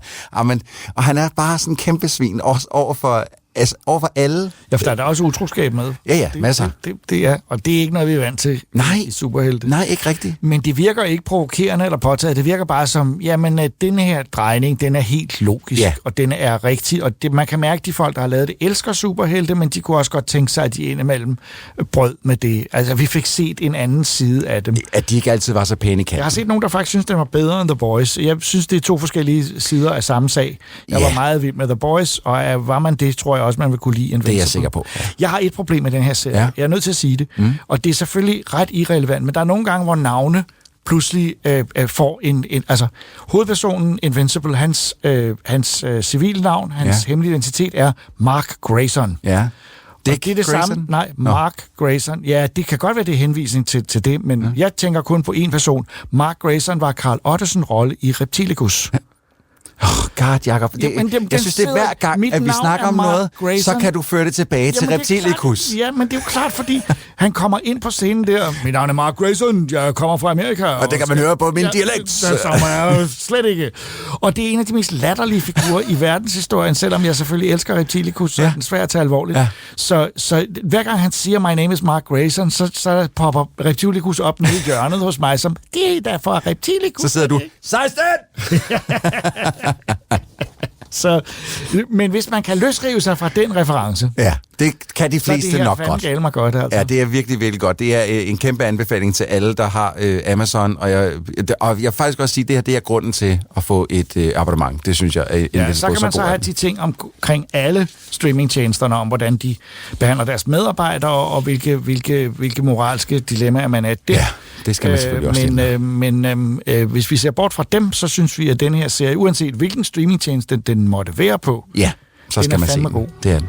han er bare sådan en kæmpe svin over for alle. Ja, for der er der også utroskab med. Ja, masser. Det er, og det er ikke noget, vi er vant til i superhelte. Nej, ikke rigtigt. Men det virker ikke provokerende eller påtaget. Det virker bare som, jamen, denne her drejning, den er helt logisk, og den er rigtig. Og man kan mærke, at de folk, der har lavet det, elsker superhelte, men de kunne også godt tænke sig, at de indimellem brød med det. Altså, vi fik set en anden side af dem. At de ikke altid var så pæne i kanten. Jeg har set nogen, der faktisk synes, den var bedre end The Boys. Jeg synes, det er 2 forskellige sider af samme sag. Jeg var meget vild med The Boys, og var man det, tror jeg også, man vil kunne lide Invincible. Det er jeg sikker på. Ja. Jeg har et problem med den her serie. Ja. Jeg er nødt til at sige det. Og det er selvfølgelig ret irrelevant, men der er nogle gange, hvor navne pludselig får altså hovedpersonen Invincible, hans civile navn, hans hemmelige identitet er Mark Grayson. Ja. Det er det samme. Nej, Mark Grayson. Ja, det kan godt være, det er henvisning til det, men jeg tænker kun på én person. Mark Grayson var Carl Ottesen rolle i Reptilicus. God, Jacob. Jeg synes, det er hver gang, at vi snakker om noget, så kan du føre det tilbage til Reptilicus. Ja, men det er jo klart, fordi han kommer ind på scenen der. Mit navn er Mark Grayson, jeg kommer fra Amerika. Og det kan man høre på min dialekt. Det er jeg slet ikke. Og det er en af de mest latterlige figurer i verdenshistorien, selvom jeg selvfølgelig elsker Reptilicus, så er den svær at tage alvorligt. Ja. Så hver gang han siger, my name is Mark Grayson, så popper Reptilicus op nede i hjørnet hos mig, som det er derfor Reptilicus. Så sidder du, 16! Men hvis man kan løsrive sig fra den reference, Ja, det kan de fleste nok godt. Så det her mig godt, altså. Ja, det er virkelig, virkelig godt. Det er en kæmpe anbefaling til alle, der har Amazon, og jeg vil faktisk også sige, at det her det er grunden til at få et abonnement. Det synes jeg er en så kan man så have de ting omkring alle streamingtjenesterne, om hvordan de behandler deres medarbejdere, og hvilke moralske dilemmaer man er der. Ja, det skal man selvfølgelig også men hvis vi ser bort fra dem, så synes vi, at den her serie, uanset hvilken streamingtjeneste den måtte være på, ja, så skal man se den. God. Det er den.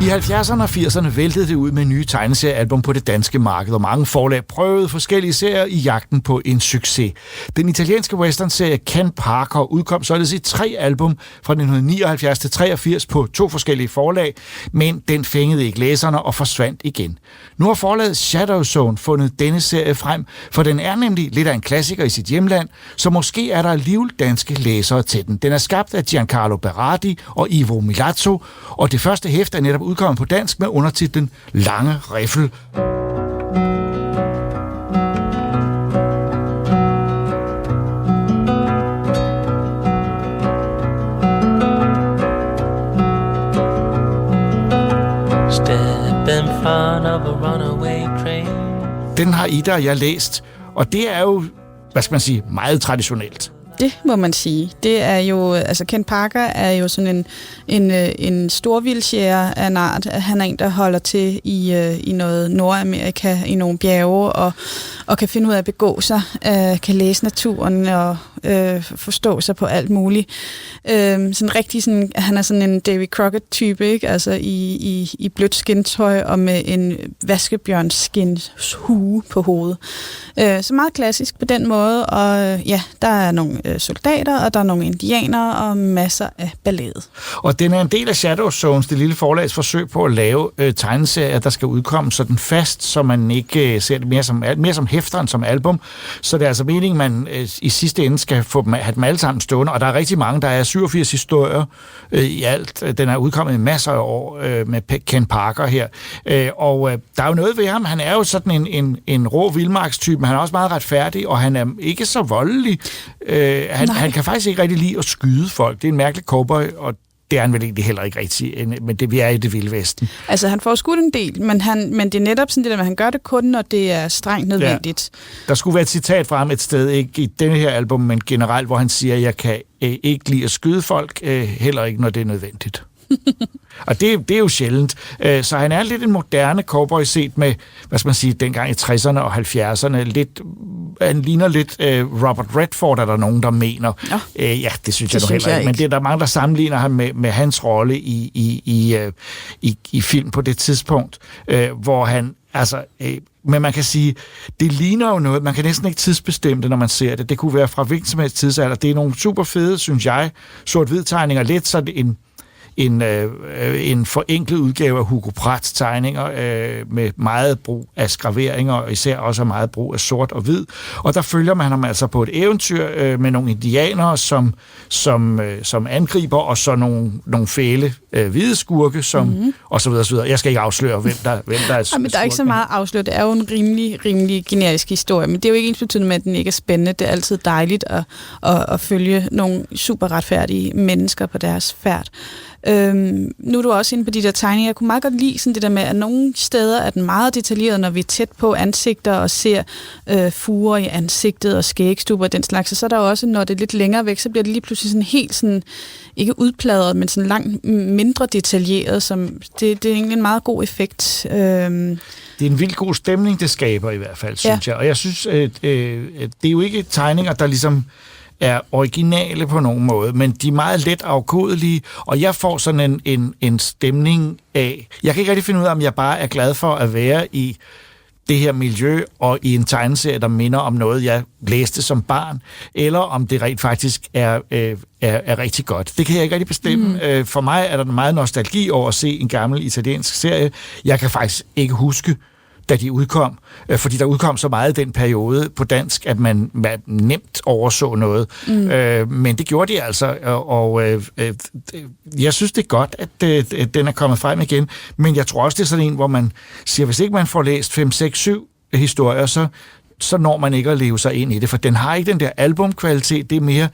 I 70'erne og 80'erne væltede det ud med nye tegneseriealbum på det danske marked, og mange forlag prøvede forskellige serier i jagten på en succes. Den italienske westernserie Ken Parker udkom således i 3 album fra 1979 til 83 på 2 forskellige forlag, men den fængede ikke læserne og forsvandt igen. Nu har forlaget Shadow Zone fundet denne serie frem, for den er nemlig lidt af en klassiker i sit hjemland, så måske er der alligevel danske læsere til den. Den er skabt af Giancarlo Berardi og Ivo Milazzo, og det første hæft er netop udkommet på dansk med undertitlen Lange Riffel. Step in front of a runaway train. Den har Ida og jeg læst, og det er jo, hvad skal man sige, meget traditionelt. Det må man sige. Det er jo, altså Ken Parker er jo sådan en storvildtjæger af en art. Han er en, der holder til i noget Nordamerika, i nogle bjerge, og kan finde ud af at begå sig, kan læse naturen og forstå sig på alt muligt. Sådan rigtig sådan, han er sådan en Davy Crockett-type, ikke? Altså i blødt skintøj og med en vaskebjørnskindshue på hovedet. Så meget klassisk på den måde, og ja, der er nogle soldater, og der er nogle indianere, og masser af ballade. Og den er en del af Shadow Zones, det lille forlags forsøg på at lave tegneserier, der skal udkomme sådan fast, så man ikke ser det mere som hæfter end som album. Så det er altså meningen, man i sidste ende skal have dem alle sammen stående, og der er rigtig mange, der er 87 historier i alt. Den er udkommet i masser af år med Ken Parker her. Og der er jo noget ved ham. Han er jo sådan en rå vildmarkstype, men han er også meget retfærdig, og han er ikke så voldelig. Han kan faktisk ikke rigtig lide at skyde folk. Det er en mærkelig cowboy, og det er han vel egentlig heller ikke rigtig, men vi er i det vilde vesten. Altså, han får skudt en del, men det er netop sådan det der, at han gør det kun, når det er strengt nødvendigt. Ja. Der skulle være et citat fra ham et sted, ikke i denne her album, men generelt, hvor han siger, at jeg kan ikke lide at skyde folk, heller ikke, når det er nødvendigt. Og det er jo sjældent. Så han er lidt en moderne cowboy set med, hvad skal man sige, dengang i 60'erne og 70'erne. Han ligner lidt Robert Redford, er der nogen, der mener. Ja, det synes jeg nu heller ikke. Men det er der mange, der sammenligner ham med hans rolle i film på det tidspunkt, hvor han men man kan sige, det ligner jo noget, man kan næsten ikke tidsbestemme det, når man ser det. Det kunne være fra hvilken som helst tidsalder. Det er nogle super fede, synes jeg, sort-hvid tegninger, lidt sådan en forenklet udgave af Hugo Pratt's tegninger med meget brug af skraveringer, og især også meget brug af sort og hvid. Og der følger man ham altså på et eventyr med nogle indianere, som angriber, og så nogle fæle hvide skurke, og så videre, så videre. Jeg skal ikke afsløre, hvem der er men der er ikke så meget afsløret. Det er jo en rimelig generisk historie, men det er jo ikke ensbetydende med, at den ikke er spændende. Det er altid dejligt at følge nogle super retfærdige mennesker på deres færd. Nu er du også inde på de der tegninger. Jeg kunne meget godt lide sådan det der med, at nogle steder er den meget detaljeret, når vi er tæt på ansigter og ser furer i ansigtet og skægstubber og den slags. Og så er der også, når det er lidt længere væk, så bliver det lige pludselig sådan helt sådan, ikke udpladret, men sådan langt mindre detaljeret. Det er egentlig en meget god effekt. Det er en vildt god stemning, det skaber i hvert fald, synes jeg. Og jeg synes, det er jo ikke tegninger, der ligesom er originale på nogen måde, men de er meget let afkodelige, og jeg får sådan en stemning af. Jeg kan ikke rigtig finde ud af, om jeg bare er glad for at være i det her miljø, og i en tegneserie, der minder om noget, jeg læste som barn, eller om det rent faktisk er rigtig godt. Det kan jeg ikke rigtig bestemme. For mig er der meget nostalgi over at se en gammel italiensk serie. Jeg kan faktisk ikke huske da de udkom, fordi der udkom så meget i den periode på dansk, at man nemt overså noget. Men det gjorde de altså, og jeg synes, det er godt, at den er kommet frem igen, men jeg tror også, det er sådan en, hvor man siger, hvis ikke man får læst 5, 6, 7 historier, så når man ikke at leve sig ind i det, for den har ikke den der albumkvalitet, det er mere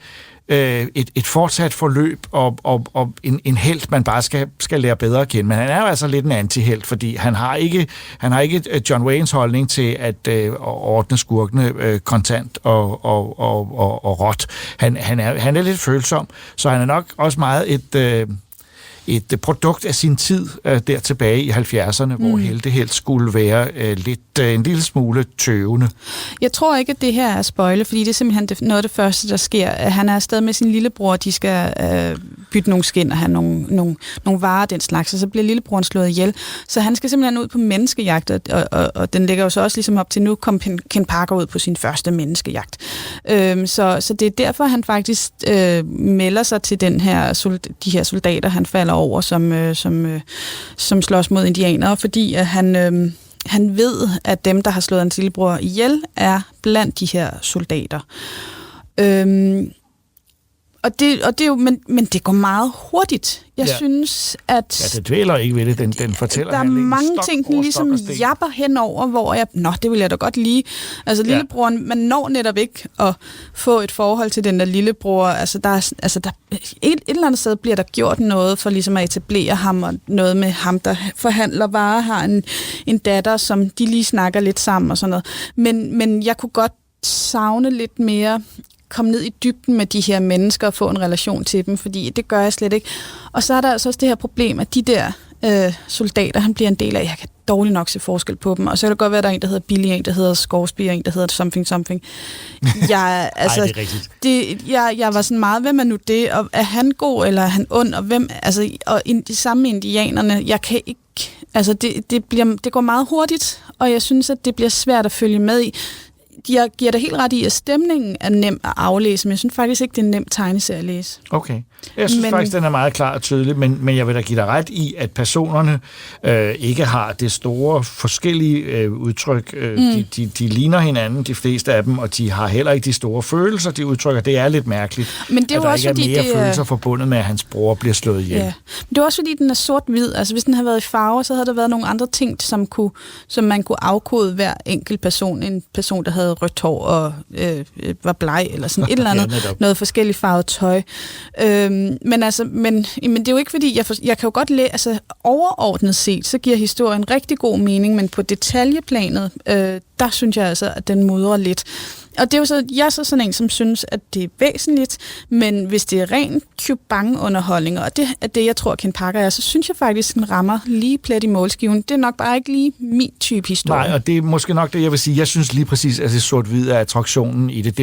et fortsat forløb og en helt, man bare skal lære bedre at kende. Men han er jo altså lidt en antihelt, fordi han har ikke John Waynes holdning til at ordne skurkene kontant og råt. Han er lidt følsom, så han er nok også meget et produkt af sin tid der tilbage i 70'erne, hvor helte helt skulle være en lille smule tøvende. Jeg tror ikke, at det her er spoiler, fordi det er simpelthen noget af det første, der sker. Han er afsted med sin lillebror, de skal bytte nogle skin og have nogle varer den slags, og så bliver lillebroren slået ihjel. Så han skal simpelthen ud på menneskejagt, og den ligger jo så også ligesom op til nu, kom Ken Parker ud på sin første menneskejagt. Så det er derfor, han faktisk melder sig til de her soldater, han falder over, som slås mod indianere, fordi at han ved, at dem, der har slået hans lillebror ihjel, er blandt de her soldater. Og det er jo, men det går meget hurtigt. Jeg synes, at... Ja, det dvæler ikke ved det, den fortæller. Der er mange ting, den ligesom japper henover, hvor det vil jeg da godt lide. Altså lillebroren, man når netop ikke at få et forhold til den der lillebror. Altså et eller andet sted bliver der gjort noget for ligesom at etablere ham, og noget med ham, der forhandler varer, har en datter, som de lige snakker lidt sammen og sådan noget. Men jeg kunne godt savne lidt mere... komme ned i dybden med de her mennesker og få en relation til dem, fordi det gør jeg slet ikke. Og så er der altså også det her problem, at de der soldater, han bliver en del af, jeg kan dårligt nok se forskel på dem, og så kan det godt være, at der er en, der hedder Billy, en, der hedder Scoresby, en, der hedder something. Jeg, altså, det er rigtigt. Jeg var sådan meget, hvem er nu det, og er han god, eller er han ond, og hvem, altså, og de samme indianerne, jeg kan ikke, altså, det går meget hurtigt, og jeg synes, at det bliver svært at følge med i. Jeg giver dig helt ret i, at stemningen er nem at aflæse, men jeg synes faktisk ikke, det er en nem tegneserie at læse. Okay. Jeg synes faktisk, den er meget klar og tydelig, men jeg vil da give dig ret i, at personerne ikke har det store forskellige udtryk. De ligner hinanden, de fleste af dem, og de har heller ikke de store følelser, de udtrykker. Det er lidt mærkeligt, men det er at der også, ikke er mere følelser forbundet med, at hans bror bliver slået ihjel. Ja. Men det er også, fordi den er sort-hvid. Altså, hvis den havde været i farver, så havde der været nogle andre ting, som man kunne afkode hver enkelt person. En person, der havde rødt hår og var bleg, eller sådan et eller andet. Noget forskelligt farvet tøj. Men det er jo ikke fordi, jeg kan jo godt læse, altså overordnet set, så giver historien rigtig god mening, men på detaljeplanet, der synes jeg altså, at den mudrer lidt. Og det er jo så, jeg er så sådan en, som synes, at det er væsentligt, men hvis det er ren Cubange-underholdning, og det er det, jeg tror, Ken Parker er, så synes jeg faktisk, den rammer lige plet i målskiven. Det er nok bare ikke lige min type historie. Nej, og det er måske nok det, jeg vil sige. Jeg synes lige præcis, at det sort-hvid er attraktionen i det.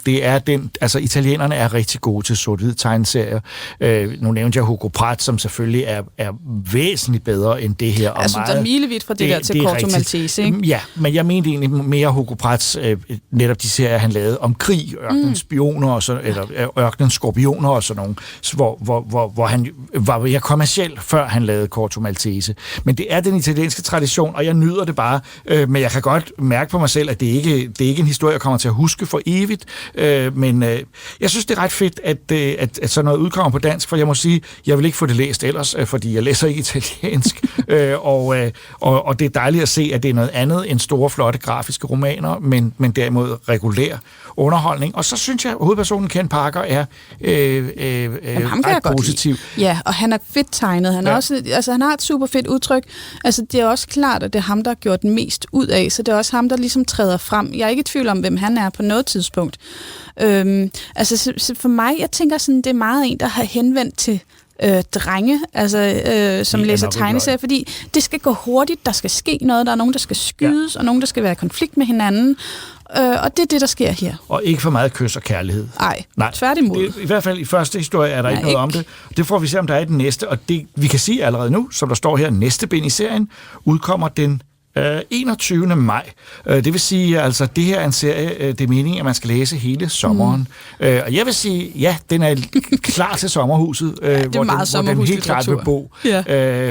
Det er den, altså italienerne er rigtig gode til sort-hvid tegneserier. Nu nævnte jeg Hugo Pratt, som selvfølgelig er væsentligt bedre end det her. Altså, der er milevidt fra det der til Corto Maltese, ikke? Ja, men jeg mente egentlig mere Hugo Pratts netop de serier, han lavede om krig, ørkenens spioner, og så, eller ørkenens skorpioner og sådan nogle, hvor han var mere kommerciel, før han lavede Corto Maltese. Men det er den italienske tradition, og jeg nyder det bare, men jeg kan godt mærke på mig selv, at det ikke er en historie, jeg kommer til at huske for evigt, men jeg synes, det er ret fedt, at sådan noget udkommer på dansk, for jeg må sige, jeg vil ikke få det læst ellers, fordi jeg læser ikke italiensk, og det er dejligt at se, at det er noget andet end store, flotte grafiske romaner, men derimod regulær underholdning. Og så synes jeg, at hovedpersonen Ken Parker er ret positiv. Ja, og han er fedt tegnet. Han er også, altså han har et super fedt udtryk. Altså det er også klart, at det er ham, der har gjort den mest ud af, så det er også ham, der ligesom træder frem. Jeg er ikke i tvivl om, hvem han er på noget tidspunkt. Altså for mig, jeg tænker sådan, det er meget en, der har henvendt til drenge, altså, som læser tegneserier, fordi det skal gå hurtigt, der skal ske noget, der er nogen, der skal skydes, og nogen, der skal være i konflikt med hinanden, og det er det, der sker her. Og ikke for meget kys og kærlighed. Nej, tværtimod. I hvert fald i første historie er der ikke noget om det. Det får vi se, om der er i den næste, og det vi kan sige allerede nu, som der står her, næste bind i serien, udkommer den 21. maj. Det vil sige, altså, det her er en serie, det er meningen, at man skal læse hele sommeren. Og jeg vil sige, ja, den er klar til sommerhuset, hvor den helt klart vil bo. Ja.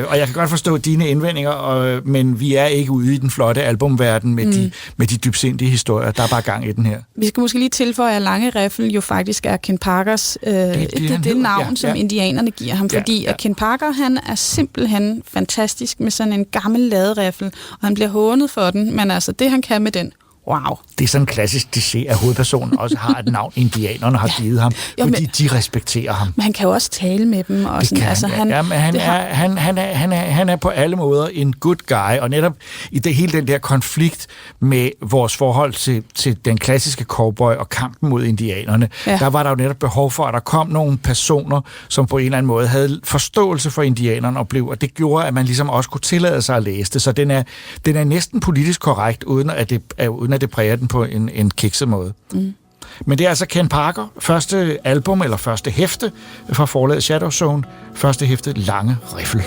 Og jeg kan godt forstå dine indvendinger, men vi er ikke ude i den flotte albumverden med de dybsindige historier. Der er bare gang i den her. Vi skal måske lige tilføje, at Lange Riffel jo faktisk er Ken Parkers det navn, som indianerne giver ham, fordi at Ken Parker, han er simpelthen fantastisk med sådan en gammel laderiffel, og han bliver hånet for den, men altså det, han kan med den, wow. Det er sådan en klassisk kliché, at hovedpersonen også har et navn, indianerne har givet ham, fordi de respekterer ham. Men han kan jo også tale med dem. Og sådan, altså, han er på alle måder en good guy, og netop i hele den der konflikt med vores forhold til den klassiske cowboy og kampen mod indianerne, der var der jo netop behov for, at der kom nogle personer, som på en eller anden måde havde forståelse for indianerne og det gjorde, at man ligesom også kunne tillade sig at læse det. Så den er næsten politisk korrekt, uden at det præger den på en kikset måde. Men det er altså Ken Parker, første album eller første hæfte fra forlaget Shadow Zone, første hæfte Lange Riffel.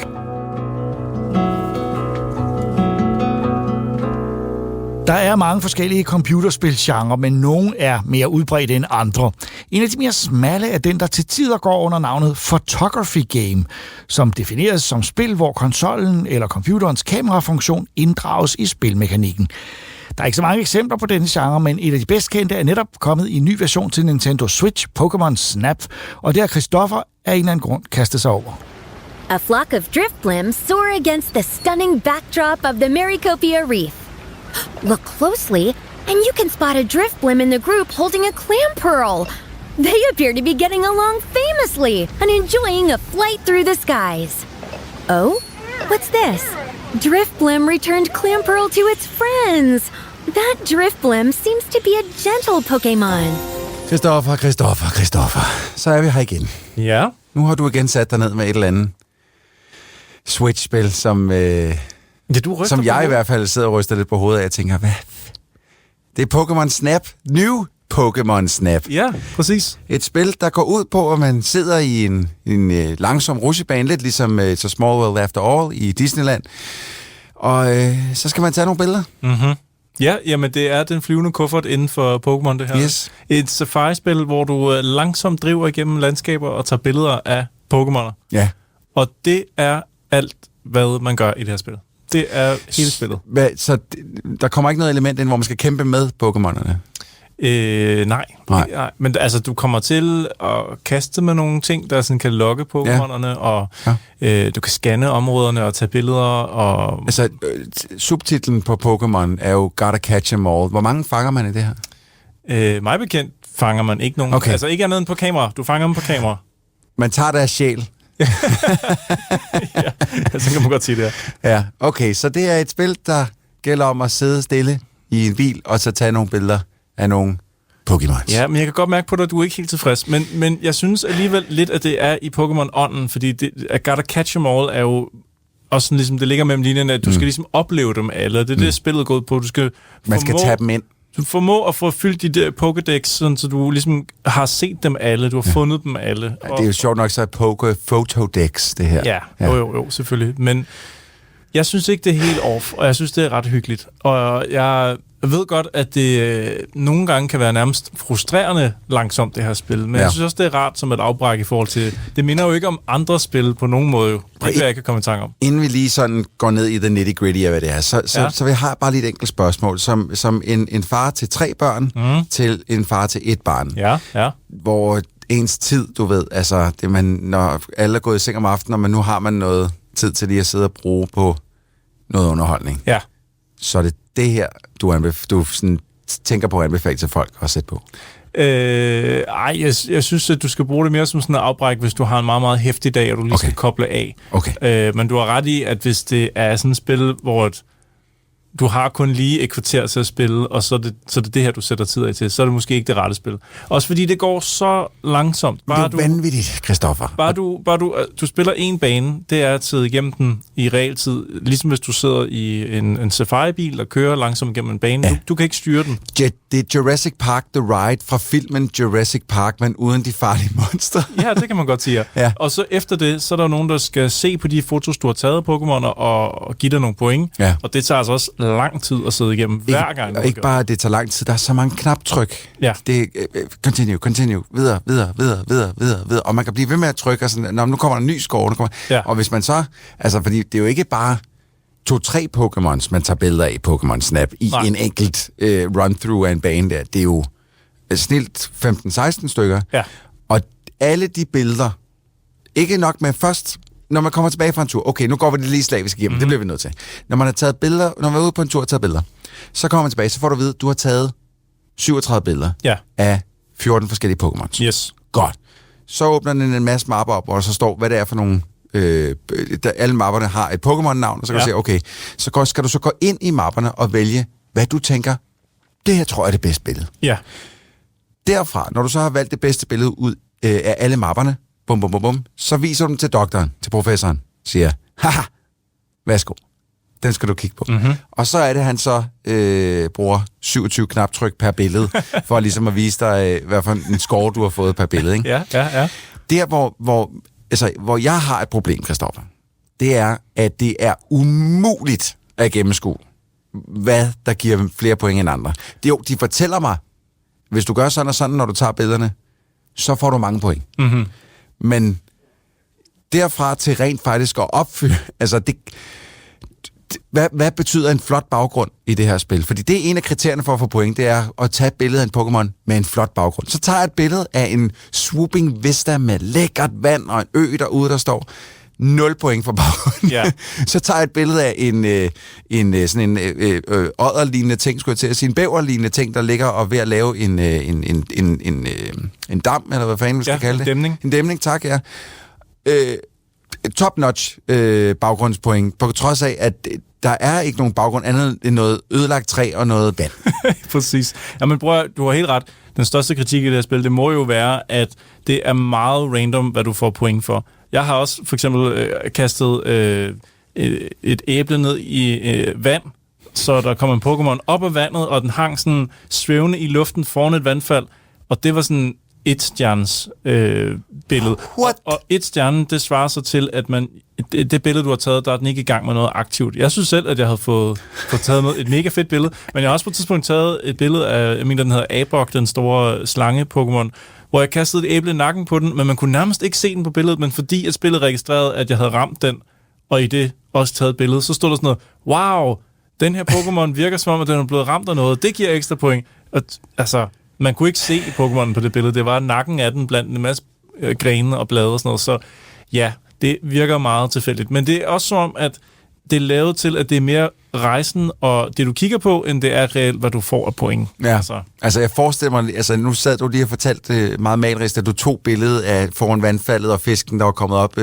Der er mange forskellige computerspilgenre, men nogle er mere udbredte end andre. En af de mere smalle er den, der til tider går under navnet Photography Game, som defineres som spil, hvor konsollen eller computerens kamerafunktion inddrages i spilmekanikken. Der er ikke så mange eksempler på denne genre, men et af de bedst kendte er netop kommet i en ny version til Nintendo Switch, Pokémon Snap, og der Christoffer af en eller anden grund kastet sig over. A flock of driftblimms soar against the stunning backdrop of the Maricopia Reef. Look closely, and you can spot a driftblim in the group holding a clam pearl. They appear to be getting along famously and enjoying a flight through the skies. Oh, what's this? Driftblim returned Clam Pearl to its friends. That Driftblim seems to be a gentle Pokémon. Christoffer. Så er vi her igen. Ja. Nu har du igen sat dig ned med et eller andet Switch-spil, som jeg i hvert fald sidder og ryster lidt på hovedet af. Jeg tænker, hvad? Det er Pokémon Snap. New Pokémon Snap. Ja, præcis. Et spil, der går ud på, at man sidder i en langsom rutsjebane, lidt ligesom So Small World After All i Disneyland. Og så skal man tage nogle billeder. Mm-hmm. Ja, jamen det er den flyvende kuffert inden for Pokémon, det her. Yes. Et safari-spil, hvor du langsomt driver igennem landskaber og tager billeder af Pokémoner. Ja. Og det er alt, hvad man gør i det her spil. Det er hele spillet. Så der kommer ikke noget element ind, hvor man skal kæmpe med Pokémonerne? Nej. Men altså, du kommer til at kaste med nogle ting, der sådan kan lokke Pokémonerne, og du kan scanne områderne og tage billeder. Og altså, subtitlen på Pokémon er jo Gotta Catch 'em All. Hvor mange fanger man i det her? Mig bekendt fanger man ikke nogen. Okay. Altså ikke andet end på kamera. Du fanger dem på kamera. Man tager deres sjæl. Ja, så kan man godt sige det. Ja, okay. Så det er et spil, der gælder om at sidde stille i en bil, og så tage nogle billeder af nogle Pokémon. Ja, men jeg kan godt mærke på dig, at du er ikke helt tilfreds. Men jeg synes alligevel lidt, at det er i Pokémon-ånden, fordi at Gotta Catch 'em All er jo også sådan, ligesom, det ligger mellem linjerne, at du skal ligesom opleve dem alle. Det er det, spillet går ud på. Man skal tage dem ind. Du formår at få fyldt de der Pokédex, sådan, så du ligesom har set dem alle, du har fundet dem alle. Ja, det er jo sjovt nok, så er Pokéfotodex, det her. Ja, jo, selvfølgelig. Men jeg synes ikke, det er helt off, og jeg synes, det er ret hyggeligt. Og jeg ved godt, at det nogle gange kan være nærmest frustrerende langsomt, det her spil. Men jeg synes også, det er rart som et afbræk i forhold til... Det minder jo ikke om andre spil på nogen måde. Det kan jeg ikke komme i tanke om. Inden vi lige sådan går ned i the nitty-gritty af, hvad det er, så vi har bare lige et enkelt spørgsmål. Som en far til 3 børn til en far til 1 barn. Ja. Hvor ens tid, du ved, altså, det man, når alle er gået i seng om aftenen, men nu har man noget tid til lige at sidde og bruge på noget underholdning. Ja. Så er det her, du sådan tænker på at anbefale til folk at sætte på? Jeg synes, at du skal bruge det mere som sådan en afbræk, hvis du har en meget, meget heftig dag, og du lige skal koble af. Okay. Men du har ret i, at hvis det er sådan et spil, hvor du har kun lige et kvarter til at spille, og så er det her, du sætter tid af til, så er det måske ikke det rette spil. Også fordi det går så langsomt. Det er vanvittigt, Christoffer. Bare du spiller en bane, det er at sidde igennem den i realtid, ligesom hvis du sidder i en safari-bil og kører langsomt igennem en bane. Ja. Du kan ikke styre den. Det er Jurassic Park The Ride fra filmen Jurassic Park, men uden de farlige monstre. Ja, det kan man godt sige. Ja. Og så efter det, så er der nogen, der skal se på de fotos, du har taget af Pokémoner og give dig nogle point. Ja. Og det tager altså også lang tid at sidde igennem hver gang. Og ikke bare, at det tager lang tid. Der er så mange knaptryk. Ja. Det continue, videre. Og man kan blive ved med at trykke, og sådan, nu kommer der en ny score. Og hvis man så... Altså, fordi det er jo ikke bare 2-3 Pokémons, man tager billeder af Pokémon Snap i en enkelt run-through af en bane der. Det er jo snilt 15-16 stykker. Ja. Og alle de billeder, ikke nok med først, når man kommer tilbage fra en tur, okay, nu går vi det lige slavisk igennem, det bliver vi nødt til. Når man har taget billeder, når man er ude på en tur og taget billeder, så kommer man tilbage, så får du at vide, at du har taget 37 billeder af 14 forskellige Pokémons. Yes. Godt. Så åbner den en masse mapper op, hvor der så står, hvad det er for nogle... alle mapperne har et Pokémon-navn, og så kan du sige, okay, så skal du så gå ind i mapperne og vælge, hvad du tænker, det her tror jeg er det bedste billede. Ja. Derfra, når du så har valgt det bedste billede ud af alle mapperne, så viser du dem til doktoren, til professoren, siger, haha, værsgo, den skal du kigge på. Mm-hmm. Og så er det, han så bruger 27 knaptryk per billede, for ligesom at vise dig, hvad for en score du har fået per billede. Ikke? Ja. Der, hvor jeg har et problem, Christoffer, det er, at det er umuligt at gennemskue, hvad der giver dem flere point end andre. De fortæller mig, hvis du gør sådan og sådan, når du tager billederne, så får du mange point. Mm-hmm. Men derfra til rent faktisk at opfylde... Altså, hvad betyder en flot baggrund i det her spil? Fordi det er en af kriterierne for at få point, det er at tage et billede af en Pokémon med en flot baggrund. Så tager jeg et billede af en swooping vista med lækkert vand og en ø derude, der står 0 point for baggrunden. Ja. Så tager jeg et billede af en odderlignende ting, skulle jeg til at sige, en bæverlignende ting, der ligger og ved at lave en dam, eller hvad fanden vi skal kalde det. Dæmning. En dæmning, tak, ja. Top-notch baggrundspoint, på trods af, at der er ikke nogen baggrund andet end noget ødelagt træ og noget vand. Præcis. Jamen bror, du har helt ret. Den største kritik i det her spil, det må jo være, at det er meget random, hvad du får point for. Jeg har også for eksempel kastet et æble ned i vand, så der kom en Pokémon op af vandet, og den hang sådan svævende i luften foran et vandfald, og det var sådan et stjernes billede. Og et stjerne, det svarer så til, at det billede, du har taget, der er den ikke i gang med noget aktivt. Jeg synes selv, at jeg havde fået taget et mega fedt billede, men jeg har også på et tidspunkt taget et billede af, jeg mener, den hedder Abok, den store slange-Pokémon, hvor jeg kastede et æble i nakken på den, men man kunne nærmest ikke se den på billedet, men fordi at spillet registrerede, at jeg havde ramt den, og i det også taget et billede, så stod der sådan noget, wow, den her Pokémon virker som om, at den er blevet ramt af noget, det giver ekstra point. Og, altså, man kunne ikke se Pokémonen på det billede, det var nakken af den blandt en masse grene og blade og sådan noget, så ja, det virker meget tilfældigt. Men det er også som at det er lavet til, at det er mere rejsen og det, du kigger på, end det er reelt, hvad du får af point. Ja, altså jeg forestiller mig, altså nu sad du lige og fortalte meget malrigt, at du tog billedet af foran vandfaldet og fisken, der var kommet op.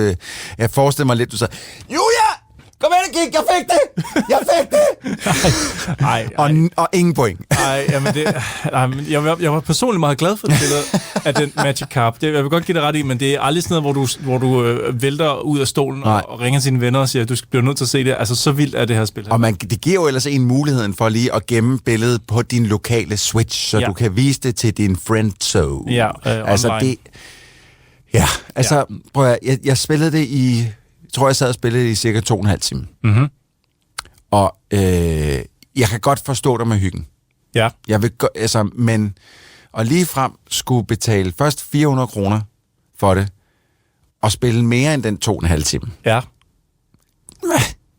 Jeg forestiller mig lidt, du sagde, Julia! Kom hen og kig, jeg fik det! Jeg fik det! Nej. Og ingen point. Jeg var personligt meget glad for det billede af den Magikarp. Jeg vil godt give dig ret i, men det er aldrig sådan noget, hvor du vælter ud af stolen og ringer sine venner og siger, at du bliver nødt til at se det. Altså, så vildt er det her spil. Og det giver jo ellers en muligheden for lige at gemme billedet på din lokale Switch, så du kan vise det til din friendzone. Ja, altså online. Prøv at, jeg spillede det i... Jeg tror, jeg sad og spillede i cirka 2,5 timer. Mm-hmm. Og jeg kan godt forstå dig med hyggen. Ja. Jeg vil men og lige frem skulle betale først 400 kroner for det, og spille mere end den 2,5 timer. Ja.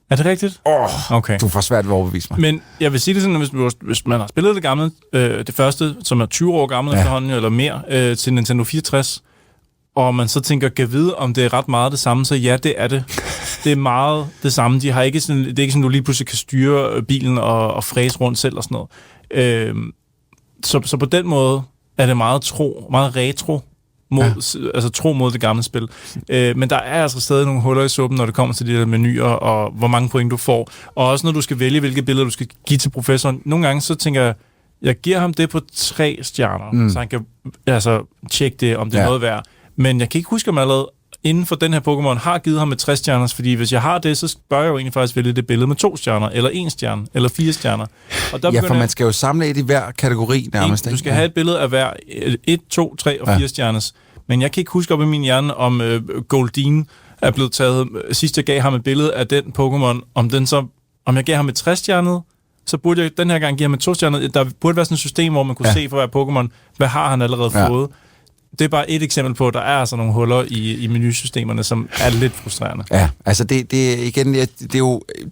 Er det rigtigt? Okay. Du får svært ved at overbevise mig. Men jeg vil sige det sådan, hvis man har spillet det gamle, det første, som er 20 år gammelt efterhånden, eller mere, til Nintendo 64, og man så tænker, kan vide, om det er ret meget det samme, så ja, det er det. Det er meget det samme. De har ikke sådan, det er ikke sådan, du lige pludselig kan styre bilen og fræse rundt selv og sådan noget. Så på den måde er det meget retro altså tro mod det gamle spil. Men der er altså stadig nogle huller i suppen, når det kommer til de der menuer, og hvor mange point du får. Og også når du skal vælge, hvilke billeder du skal give til professoren. Nogle gange så tænker jeg giver ham det på 3 stjerner, så han kan tjekke det, om det er noget værd. Men jeg kan ikke huske, om jeg allerede inden for den her Pokémon har givet ham med 60 stjerner, fordi hvis jeg har det, så bør jeg jo egentlig faktisk vælge det billede med 2 stjerner, eller 1 stjerne, eller 4 stjerner. Og der for man skal jo samle et i hver kategori nærmest. Du skal have et billede af hver 1, 2, 3 og 4 stjernes. Men jeg kan ikke huske op i min hjerne, om Goldeen er blevet taget. Sidst jeg gav ham et billede af den Pokémon, om jeg gav ham et 60 stjernet, så burde jeg den her gang give ham 2 stjerner. Der burde være sådan et system, hvor man kunne se for hver Pokémon, hvad har han allerede fået. Det er bare et eksempel på, at der er altså nogle huller i menusystemerne, som er lidt frustrerende. Ja, altså det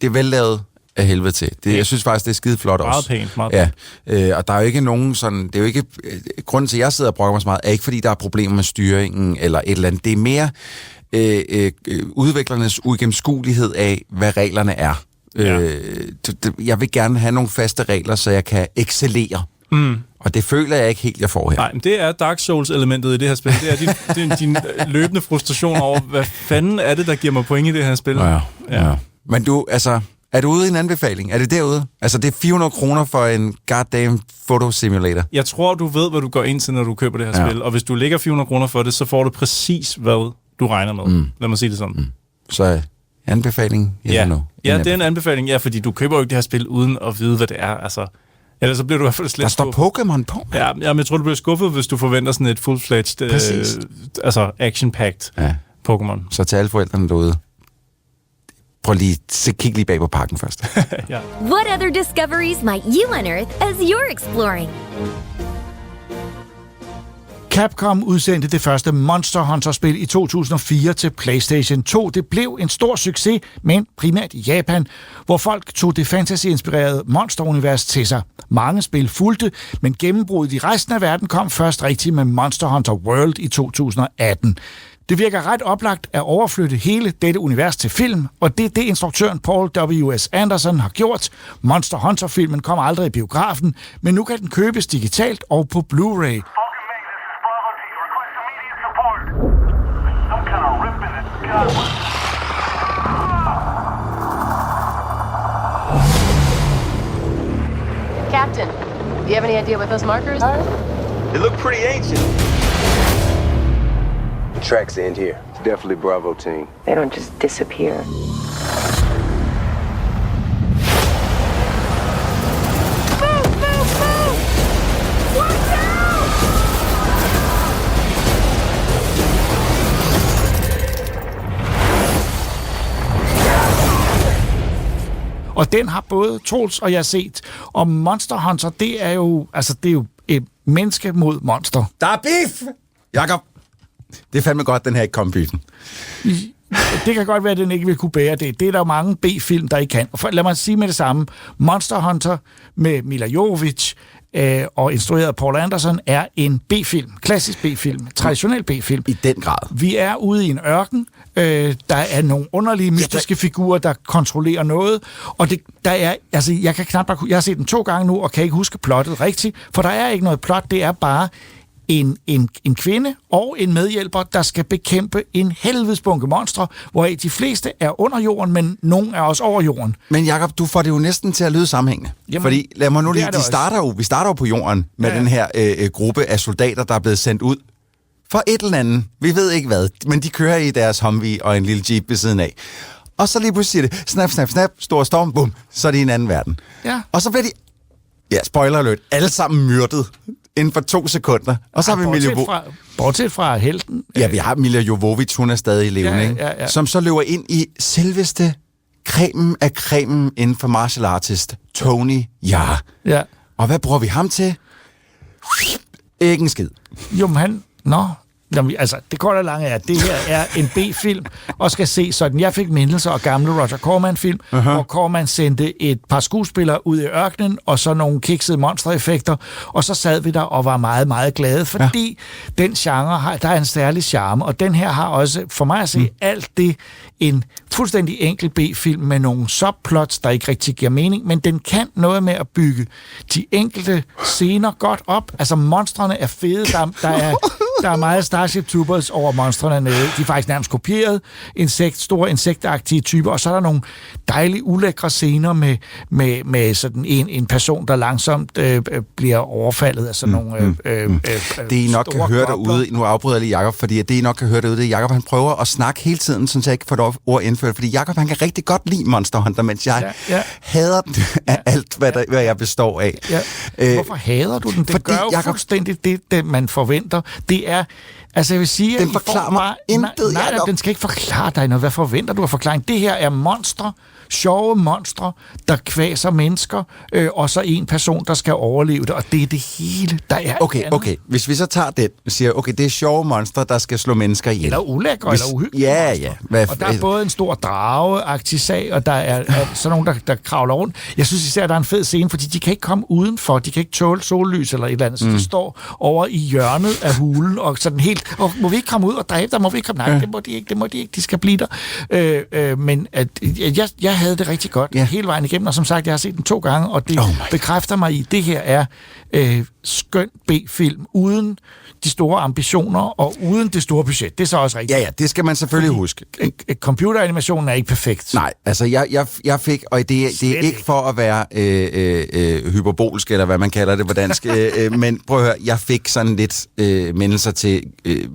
er vellavet af helvede til. Jeg synes faktisk, det er skide flot også. Meget pænt. Og der er jo ikke nogen sådan... Det er jo ikke... Grunden til, at jeg sidder og brokker mig så meget, er ikke, fordi der er problemer med styringen eller et eller andet. Det er mere udviklernes uigennemskuelighed af, hvad reglerne er. Jeg vil gerne have nogle faste regler, så jeg kan excellere. Og det føler jeg ikke helt, jeg får her. Nej, men det er Dark Souls-elementet i det her spil. Det er din løbende frustration over, hvad fanden er det, der giver mig point i det her spil. Ja. Men du, altså... Er du ude i en anbefaling? Er det derude? Altså, det er 400 kroner for en goddamn fotosimulator. Jeg tror, du ved, hvad du går ind til, når du køber det her spil. Og hvis du lægger 400 kroner for det, så får du præcis, hvad du regner med. Lad mig sige det sådan. Så anbefaling? Ja, det er en anbefaling. Ja, fordi du køber jo ikke det her spil, uden at vide, hvad det er. Altså, ellers så bliver du i hvert fald slet skuffet. Der står Pokémon på. Ja, men jeg tror, du bliver skuffet, hvis du forventer sådan et full-fledged, action-packed Pokémon. Så til alle forældrene derude. Prøv lige at kigge lige bag på pakken først. What other discoveries might you unearth as you're exploring? Capcom udsendte det første Monster Hunter-spil i 2004 til PlayStation 2. Det blev en stor succes, men primært i Japan, hvor folk tog det fantasy-inspirerede monsterunivers til sig. Mange spil fulgte, men gennembruddet i resten af verden kom først rigtigt med Monster Hunter World i 2018. Det virker ret oplagt at overflytte hele dette univers til film, og det er det, instruktøren Paul W.S. Anderson har gjort. Monster Hunter-filmen kommer aldrig i biografen, men nu kan den købes digitalt og på Blu-ray. Captain, do you have any idea what those markers are? They look pretty ancient. The tracks end here. It's definitely Bravo team. They don't just disappear. Og den har både Troels og jeg set. Og Monster Hunter, det er jo et menneske mod monster. Der er beef! Jakob, det er fandme godt, den her ikke kom beefen. Det kan godt være, at den ikke vil kunne bære det. Det er der jo mange B-film, der ikke kan. Lad mig sige med det samme. Monster Hunter med Mila Jovovich og instrueret af Paul Anderson er en B-film. Klassisk B-film. Traditionel B-film. I den grad. Vi er ude i en ørken. Der er nogle underlige mystiske figurer, der kontrollerer noget. Og der er, altså, jeg har set den 2 gange nu, og kan ikke huske plottet rigtigt. For der er ikke noget plot. Det er bare en kvinde og en medhjælper, der skal bekæmpe en helvedes bunke monstre, hvoraf de fleste er under jorden, men nogle er også over jorden. Men Jakob, du får det jo næsten til at lyde sammenhængende. Jamen, fordi lad mig nu lige, vi starter jo på jorden med den her gruppe af soldater, der er blevet sendt ud for et eller andet. Vi ved ikke hvad, men de kører i deres Humvee og en lille Jeep ved siden af. Og så lige pludselig siger det, snap, snap, snap, stor storm, bum, så er de i en anden verden. Ja. Og så bliver de, spoiler alert, alle sammen myrdet inden for 2 sekunder. Og så har vi bortset fra helten. Ja, vi har Mila Jovovich, hun er stadig levende, ikke? Som så løber ind i selveste cremen af cremen inden for martial artist, Tony Jaa. Ja. Og hvad bruger vi ham til? Ikke en skid. Jo, men altså, det korte og lange er, at det her er en B-film, og skal se sådan. Jeg fik mindelser af gamle Roger Corman-film, hvor Corman sendte et par skuespillere ud i ørkenen, og så nogle kiksede monstereffekter, og så sad vi der og var meget, meget glade, fordi den genre der er en særlig charme, og den her har også, for mig at se, alt det en fuldstændig enkel B-film med nogle subplots, der ikke rigtig giver mening, men den kan noget med at bygge de enkelte scener godt op. Altså, monstrene er fede, der er meget Starship Troopers over monstrene nede. De er faktisk nærmest kopieret. Store insektagtige typer. Og så er der nogle dejlige, ulækre scener med sådan en person, der langsomt bliver overfaldet af sådan nogle det I nok kan høre derude, nu afbryder jeg lige Jakob, fordi det I nok kan høre derude, det er Jakob, han prøver at snakke hele tiden, så jeg ikke får det ord indført, fordi Jakob, han kan rigtig godt lide Monster Hunter, mens jeg hader den af alt, hvad jeg består af. Ja. Hvorfor hader du den? Det gør jo Jacob, fuldstændig det, man forventer. Det er, altså jeg vil sige, den forklarer mig intet. Nej, den skal ikke forklare dig noget. Hvad forventer du af forklaring? Det her er monstre, sjove monstre, der kvæser mennesker, og så en person, der skal overleve det, og det er det hele, der er. Okay. Hvis vi så tager den og siger, okay, det er sjove monstre, der skal slå mennesker ihjel. Eller ulækre, eller uhyggelige monstre. Og der er både en stor drageagtig sag, og der er sådan nogen, der kravler rundt. Jeg synes især, der er en fed scene, fordi de kan ikke komme udenfor, de kan ikke tåle sollys eller et eller andet, så de står over i hjørnet af hulen, og sådan helt, må vi ikke komme ud og dræbe der, må vi ikke komme, nej, det må de ikke, de skal blive der. Men jeg havde det rigtig godt hele vejen igennem, og som sagt, jeg har set den 2 gange, og det bekræfter mig i, det her er skøn B-film, uden de store ambitioner og uden det store budget. Det er så også rigtigt. Ja, det skal man selvfølgelig huske. Computeranimationen er ikke perfekt. Nej, altså jeg fik, og det er ikke for at være hyperbolsk, eller hvad man kalder det på dansk, men prøv at høre, jeg fik sådan lidt mindelser til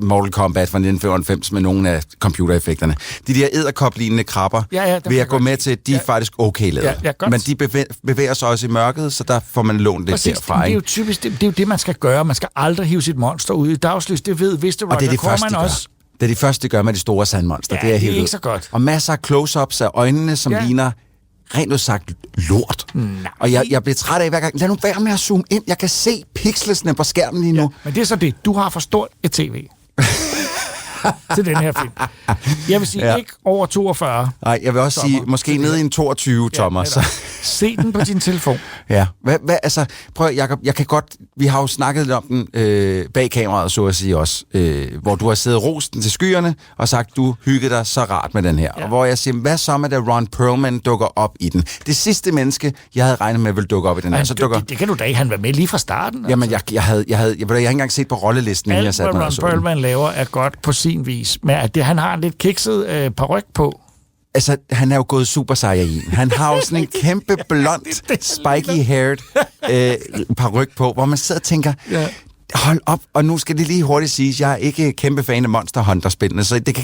Mortal Kombat fra 1995 med nogle af computereffekterne. De der edderkop-lignende krabber, vil jeg gå med til, de er faktisk okay lavet. Men de bevæger sig også i mørket, så der får man lånt lidt derfra. Det er jo typisk, det er jo det, man skal gøre. Man skal aldrig hive sit monster ud i dagslys. Det vidste Roger Corman også. Det er de første, de gør med de store sandmonster. Ja, det er ikke så godt. Og masser af close-ups af øjnene, som ligner rent udsagt lort. Nej. Og jeg bliver træt af hver gang. Lad nu være med at zoome ind. Jeg kan se pixelsene på skærmen lige nu. Ja, men det er så det. Du har for stort et tv. til den her film. Jeg vil sige ikke over 42. Nej, jeg vil også sige måske nede i en 22 tommer. Så. Se den på din telefon. Ja. Hvad, altså, prøv, Jacob, jeg kan godt... Vi har jo snakket lidt om den bag kameraet, så at sige også, hvor du har siddet rosten til skyerne og sagt, du hyggede dig så rart med den her. Ja. Og hvor jeg siger, hvad så med, at Ron Perlman dukker op i den? Det sidste menneske, jeg havde regnet med, ville dukke op i den her. Så det kan du da ikke, han var med lige fra starten. Jamen, jeg havde ikke engang set på rollelisten, inden jeg satte mig. Alt, hvad Ron Perlman laver, er godt på sin vis. Men at han har en lidt kikset paryk på. Altså, han er jo gået super sejren. Han har jo sådan en kæmpe blond, spiky-haired paryk på, hvor man sidder og tænker... Hold op, og nu skal det lige hurtigt siges, jeg er ikke kæmpe fan af Monster Hunter-spillene, så det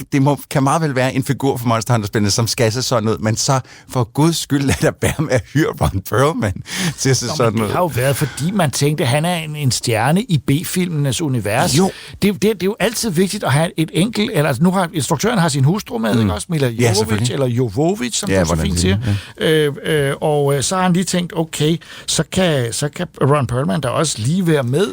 kan meget vel være en figur for Monster Hunter-spillene, som skal se sådan ud, men så for guds skyld lad der være med at hyre Ron Perlman til at se sådan ud. Det har jo været, fordi man tænkte, at han er en stjerne i B-filmenes univers. Jo. Det er jo altid vigtigt at have et enkelt, eller altså nu har instruktøren har sin hustru med, ikke også? Mila Jovovich, eller Jovovic, som du så fint siger. Ja. Og så har han lige tænkt, okay, så kan Ron Perlman da også lige være med.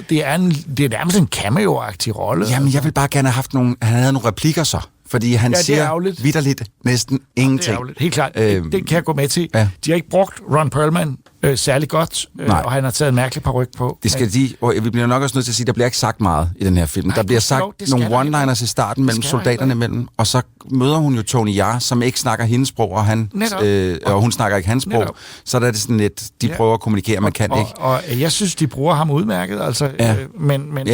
Det er nærmest en cameo-agtig rolle. Jamen, jeg vil bare gerne have haft han havde nogle replikker så. Fordi han siger vitterligt næsten ingenting. Det er ærgerligt. Helt klart. Det kan jeg gå med til. Ja. De har ikke brugt Ron Perlman særlig godt, og han har taget en mærkelig paryk på. Det skal og vi bliver nok også nødt til at sige, at der bliver ikke sagt meget i den her film. Der bliver sagt nogle one-liners i starten mellem soldaterne imellem, og så møder hun jo Tony Jaa, som ikke snakker hendes sprog, og hun snakker ikke hans sprog. Så der er det sådan lidt, de prøver at kommunikere, man kan ikke. Og jeg synes, de bruger ham udmærket, altså. Ja. Men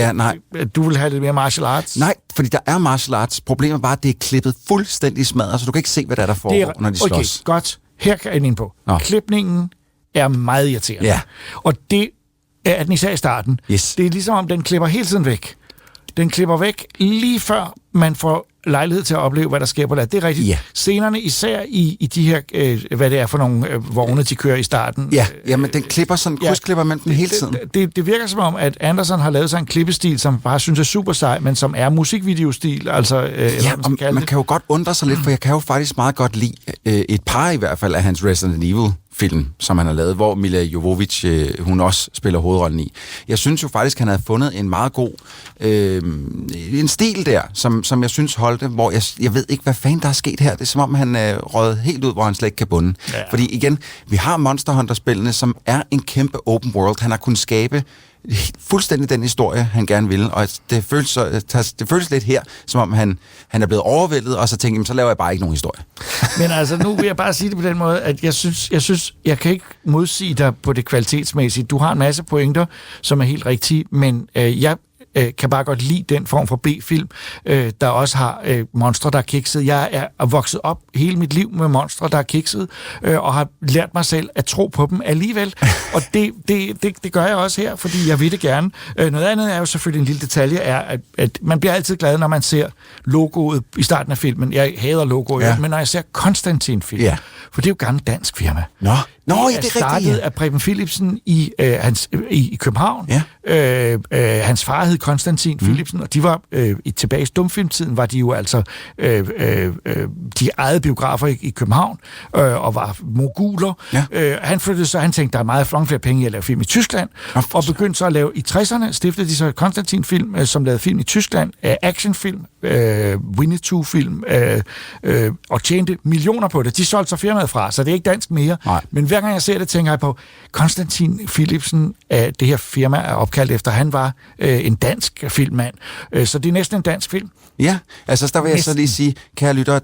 du vil have lidt mere martial arts? Nej, fordi der er martial arts. Problemet er bare, at det er klippet fuldstændig smadret, så du kan ikke se, hvad der foregår, når de slås. Okay, godt. Her kan jeg ind på. Klipningen er meget irriterende. Ja. Og det er den især i starten. Yes. Det er ligesom om, den klipper hele tiden væk. Den klipper væk lige før man får lejlighed til at opleve, hvad der sker på det. Det er rigtigt. Yeah. Scenerne især i de her, hvad det er for nogle vogne, de kører i starten. Ja, men den klipper sådan, krydsklipper man den hele tiden. Det virker som om, at Anderson har lavet sig en klippestil, som bare synes er super sej, men som er musikvideostil. Altså, man kan jo godt undre sig lidt, for jeg kan jo faktisk meget godt lide et par i hvert fald af hans Resident Evil film, som han har lavet, hvor Mila Jovovich, hun også spiller hovedrollen i. Jeg synes jo faktisk, han havde fundet en meget god en stil der, som jeg synes holdte, hvor jeg ved ikke, hvad fanden der er sket her. Det er som om, han rød helt ud, hvor han slet ikke kan bunde. Ja. Fordi igen, vi har Monster Hunter-spillene, som er en kæmpe open world. Han har kunnet skabe fuldstændig den historie, han gerne ville, og det føles lidt her, som om han er blevet overvældet, og så tænker jeg, så laver jeg bare ikke nogen historie. Men altså, nu vil jeg bare sige det på den måde, at jeg synes, jeg kan ikke modsige dig på det kvalitetsmæssige. Du har en masse pointer, som er helt rigtige, men jeg kan bare godt lide den form for B-film, der også har monstre, der er kikset. Jeg er vokset op hele mit liv med monstre, der er kikset, og har lært mig selv at tro på dem alligevel. Og det gør jeg også her, fordi jeg vil det gerne. Noget andet er jo selvfølgelig en lille detalje, er, at man bliver altid glad, når man ser logoet i starten af filmen. Jeg hader logoet, men når jeg ser Konstantin-film, for det er jo gammel dansk firma. Nå, det er startet af Preben Philipsen i København. Ja. hans far hed Konstantin Philipsen, og de var tilbage i stumfilmtiden, var de jo altså de ejede biografer i København, og var moguler. Ja. Han flyttede så, han tænkte, der er meget flere penge i at lave film i Tyskland, og begyndte så at lave, i 60'erne stiftede de så Konstantin Film, som lavede film i Tyskland, actionfilm, Winnetou-film, og tjente millioner på det. De solgte så firmaet fra, så det er ikke dansk mere. Nej. Men hver gang jeg ser det, tænker jeg på, Konstantin Philipsen, det her firma er opkaldt efter, han var en dansk filmmand. Så det er næsten en dansk film. Ja, altså der vil jeg så lige sige, kære lyttere,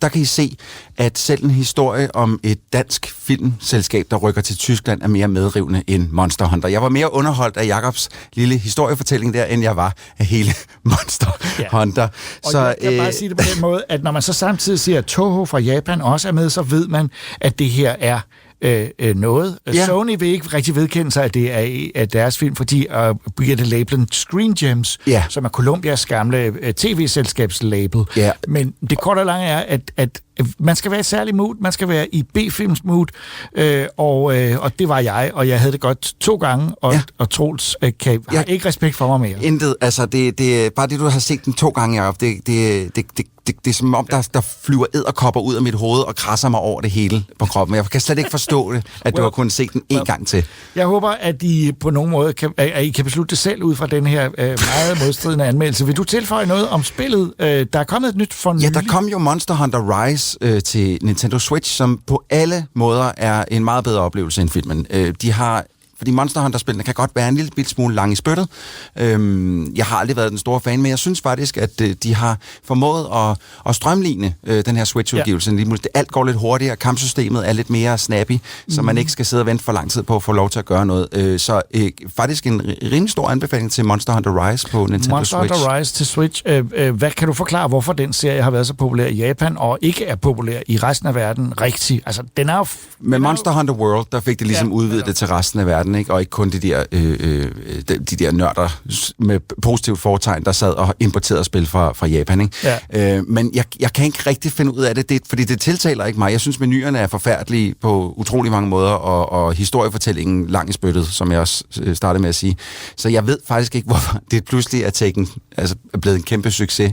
der kan I se, at selv en historie om et dansk filmselskab, der rykker til Tyskland, er mere medrivende end Monster Hunter. Jeg var mere underholdt af Jacobs lille historiefortælling der, end jeg var af hele Monster Hunter. Og så, jeg kan bare sige det på den måde, at når man så samtidig siger, at Toho fra Japan også er med, så ved man, at det her er noget. Ja. Sony vil ikke rigtig vedkende sig, at det er af deres film, fordi bliver det labelen Screen Gems, som er Columbias gamle tv-selskabslabel. Ja. Men det korte og lange er, at man skal være i særlig mood, man skal være i B-films mood, og det var jeg, og jeg havde det godt 2 gange, og Troels har ikke respekt for mig mere. Intet, altså det bare det, du har set den 2 gange, Jacob, det er som om, der flyver edderkopper ud af mit hoved og krasser mig over det hele på kroppen. Jeg kan slet ikke forstå det, at du har kunnet se den en gang til. Jeg håber, at I på nogen måde at I kan beslutte det selv ud fra den her meget modstridende anmeldelse. Vil du tilføje noget om spillet? Der er kommet et nyt for nylig. Ja, der kom jo Monster Hunter Rise til Nintendo Switch, som på alle måder er en meget bedre oplevelse end filmen. Fordi Monster Hunter-spillene kan godt være en lille smule lang i spyttet. Jeg har aldrig været den store fan, men jeg synes faktisk, at de har formået at strømligne den her Switch-udgivelse. Ja. Alt går lidt hurtigere, kampsystemet er lidt mere snappy, så man ikke skal sidde og vente for lang tid på at få lov til at gøre noget. Så faktisk en rimelig stor anbefaling til Monster Hunter Rise på Nintendo Switch. Monster Hunter Rise til Switch. Hvad kan du forklare, hvorfor den serie har været så populær i Japan, og ikke er populær i resten af verden rigtig? Altså, den er jo... Med Monster Hunter World, der fik det ligesom udvidet det til resten af verden, ikke? Og ikke kun de der nørder med positivt foretegn, der sad og importerede spil fra Japan. Ikke? Ja. Men jeg kan ikke rigtig finde ud af det, fordi det tiltaler ikke mig. Jeg synes, menuerne er forfærdelige på utrolig mange måder, og historiefortællingen lang i spyttet, som jeg også startede med at sige. Så jeg ved faktisk ikke, hvorfor det pludselig er blevet en kæmpe succes.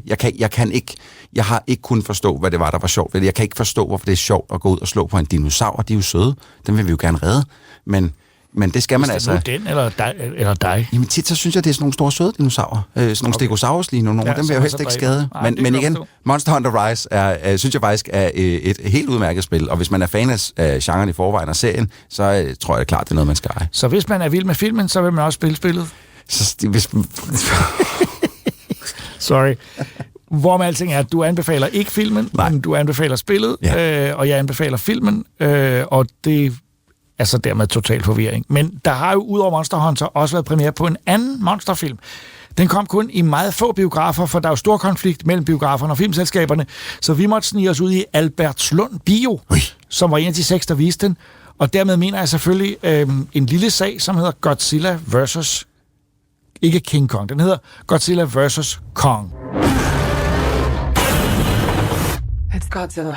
Jeg har ikke kunnet forstå, hvad det var, der var sjovt. Jeg kan ikke forstå, hvorfor det er sjovt at gå ud og slå på en dinosaur. De er jo søde. Dem vil vi jo gerne redde. Men det skal man altså... Hvis det er den eller dig? Jamen tit, så synes jeg, det er sådan nogle store søde dinosaurer. Sådan nogle Stegosaurus lige nu. Dem vil jeg jo helst ikke skade. Men igen, Monster Hunter Rise synes jeg faktisk er et helt udmærket spil. Og hvis man er fan af genren i forvejen og serien, så tror jeg klart, det er noget, man skal eje. Så hvis man er vild med filmen, så vil man også spille spillet? Sorry. Hvorom alting er, at du anbefaler ikke filmen, men du anbefaler spillet, og jeg anbefaler filmen, og det... Altså dermed total forvirring. Men der har jo udover Monster Hunter også været premiere på en anden monsterfilm. Den kom kun i meget få biografer, for der er jo stor konflikt mellem biograferne og filmselskaberne, så vi måtte snige os ud i Albertslund Bio, som var en af de 6, der viste den. Og dermed mener jeg selvfølgelig en lille sag, som hedder Godzilla vs. Ikke King Kong, den hedder Godzilla vs. Kong. It's Godzilla.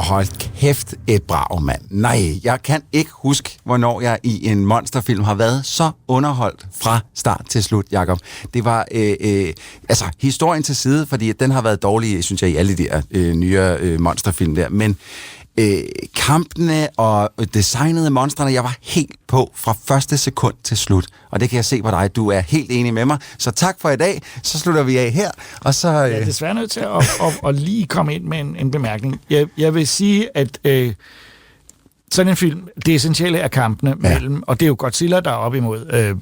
Hold kæft, et brag, mand. Nej, jeg kan ikke huske, hvornår jeg i en monsterfilm har været så underholdt fra start til slut, Jacob. Det var historien til side, fordi den har været dårlig, synes jeg, i alle de der nyere monsterfilm der. Men kampene og designede monstrene, jeg var helt på fra første sekund til slut. Og det kan jeg se på dig. Du er helt enig med mig. Så tak for i dag. Så slutter vi af her. Og så, Jeg er desværre nødt til at lige komme ind med en bemærkning. Jeg vil sige, at sådan en film, det essentielle er kampene mellem, og det er jo Godzilla, der er op imod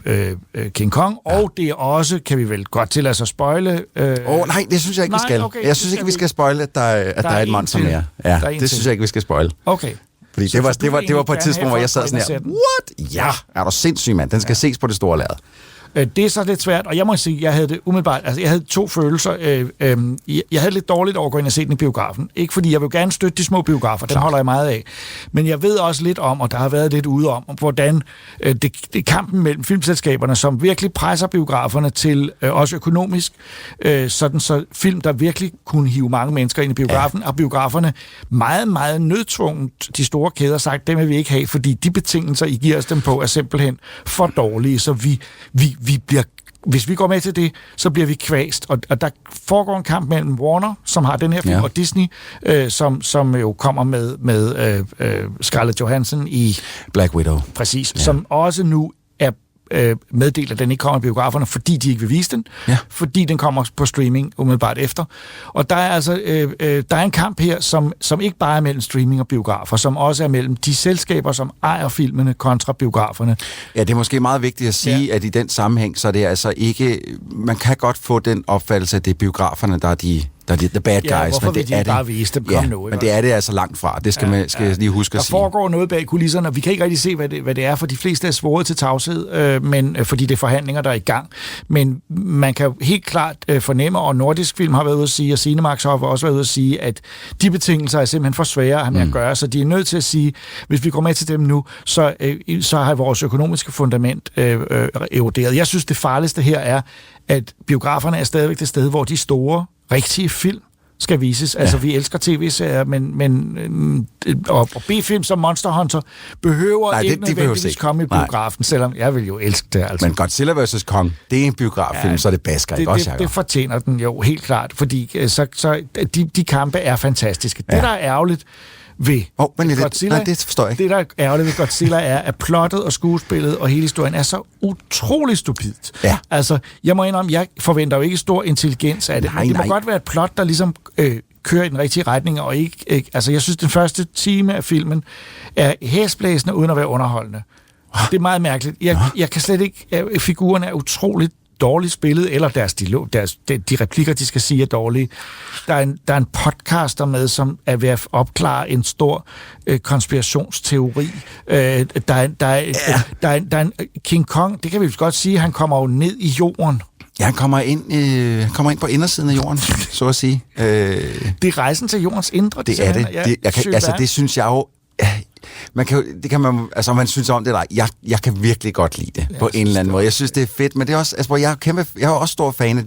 King Kong, og det er også, kan vi vel godt tillade sig at spoile... nej, det synes jeg ikke, vi skal. Okay, jeg synes ikke, vi skal spoile, at der er et monster mere. Ja, det synes jeg ikke, vi skal spoile. Okay. Fordi det var på et tidspunkt, hvor jeg sad sådan her, what? Ja, er du sindssyg, mand. Den skal ses på det store lærred. Det er så lidt svært, og jeg må sige, jeg havde det umiddelbart, altså jeg havde to følelser. Jeg havde lidt dårligt over at gå ind og se den i biografen. Ikke fordi jeg vil gerne støtte de små biografer, den holder jeg meget af. Men jeg ved også lidt om, og der har været lidt ude om, hvordan det kampen mellem filmselskaberne, som virkelig presser biograferne til, også økonomisk, sådan så film, der virkelig kunne hive mange mennesker ind i biografen, og biograferne meget, meget nødtvunget, de store kæder, sagt, dem vil vi ikke have, fordi de betingelser, I giver os dem på, er simpelthen for dårlige, så vi bliver, hvis vi går med til det, så bliver vi kvæst. Og der foregår en kamp mellem Warner, som har den her film, og Disney, som jo kommer med Scarlett Johansson i Black Widow. Præcis, som også nu er meddelt, at den ikke kommer i biograferne, fordi de ikke vil vise den, fordi den kommer på streaming umiddelbart efter. Og der er altså der er en kamp her, som ikke bare er mellem streaming og biografer, som også er mellem de selskaber, som ejer filmene kontra biograferne. Ja, det er måske meget vigtigt at sige, at i den sammenhæng, så det er altså ikke, man kan godt få den opfattelse, at det er biograferne, der er the bad guys. Ja, hvorfor men vil de ikke bare vise dem? Kom nu, men det er det altså langt fra. Det skal jeg lige huske at sige. Der foregår noget bag kulisserne, og vi kan ikke rigtig se, hvad det er, for de fleste er svoret til tavshed, men fordi det er forhandlinger, der er i gang. Men man kan helt klart fornemme, og Nordisk Film har været ude at sige, og Cinemax har også været ude at sige, at de betingelser er simpelthen for svære at have med at gøre, så de er nødt til at sige, hvis vi går med til dem nu, så har vores økonomiske fundament eroderet. Jeg synes, det farligste her er, at biograferne er stadigvæk det sted, hvor de store rigtige film skal vises. Altså, vi elsker tv-serier, men B-film som Monster Hunter behøver ikke nødvendigvis komme i biografen, selvom jeg vil jo elske det. Altså. Men Godzilla vs. Kong, det er en biograffilm, så det basker ikke også, Jacob? Det fortjener den jo helt klart, fordi så de kampe er fantastiske. Det, der er ærgerligt ved Godzilla, det forstår jeg ikke. Det, der er ærgerligt ved Godzilla, er, at plottet og skuespillet og hele historien er så utrolig stupidt. Ja. Altså, jeg må indrømme, jeg forventer jo ikke stor intelligens af det. Men det må godt være et plot, der ligesom kører i den rigtige retning, og ikke altså, jeg synes, den første time af filmen er hæsblæsende, uden at være underholdende. Det er meget mærkeligt. Jeg kan slet ikke... Figurerne er utroligt dårligt spillet, eller de replikker, de skal sige, er dårlige. Der er en podcaster med, som er ved at opklare en stor konspirationsteori. Der er en King Kong, det kan vi godt sige, han kommer jo ned i jorden. Ja, han kommer ind på indersiden af jorden, så at sige. Det er rejsen til jordens indre. Det er det. Det synes jeg jo... om man synes om det eller jeg kan virkelig godt lide det på en eller anden måde. Jeg synes det er fedt, men det er også altså, jeg er også stor fan af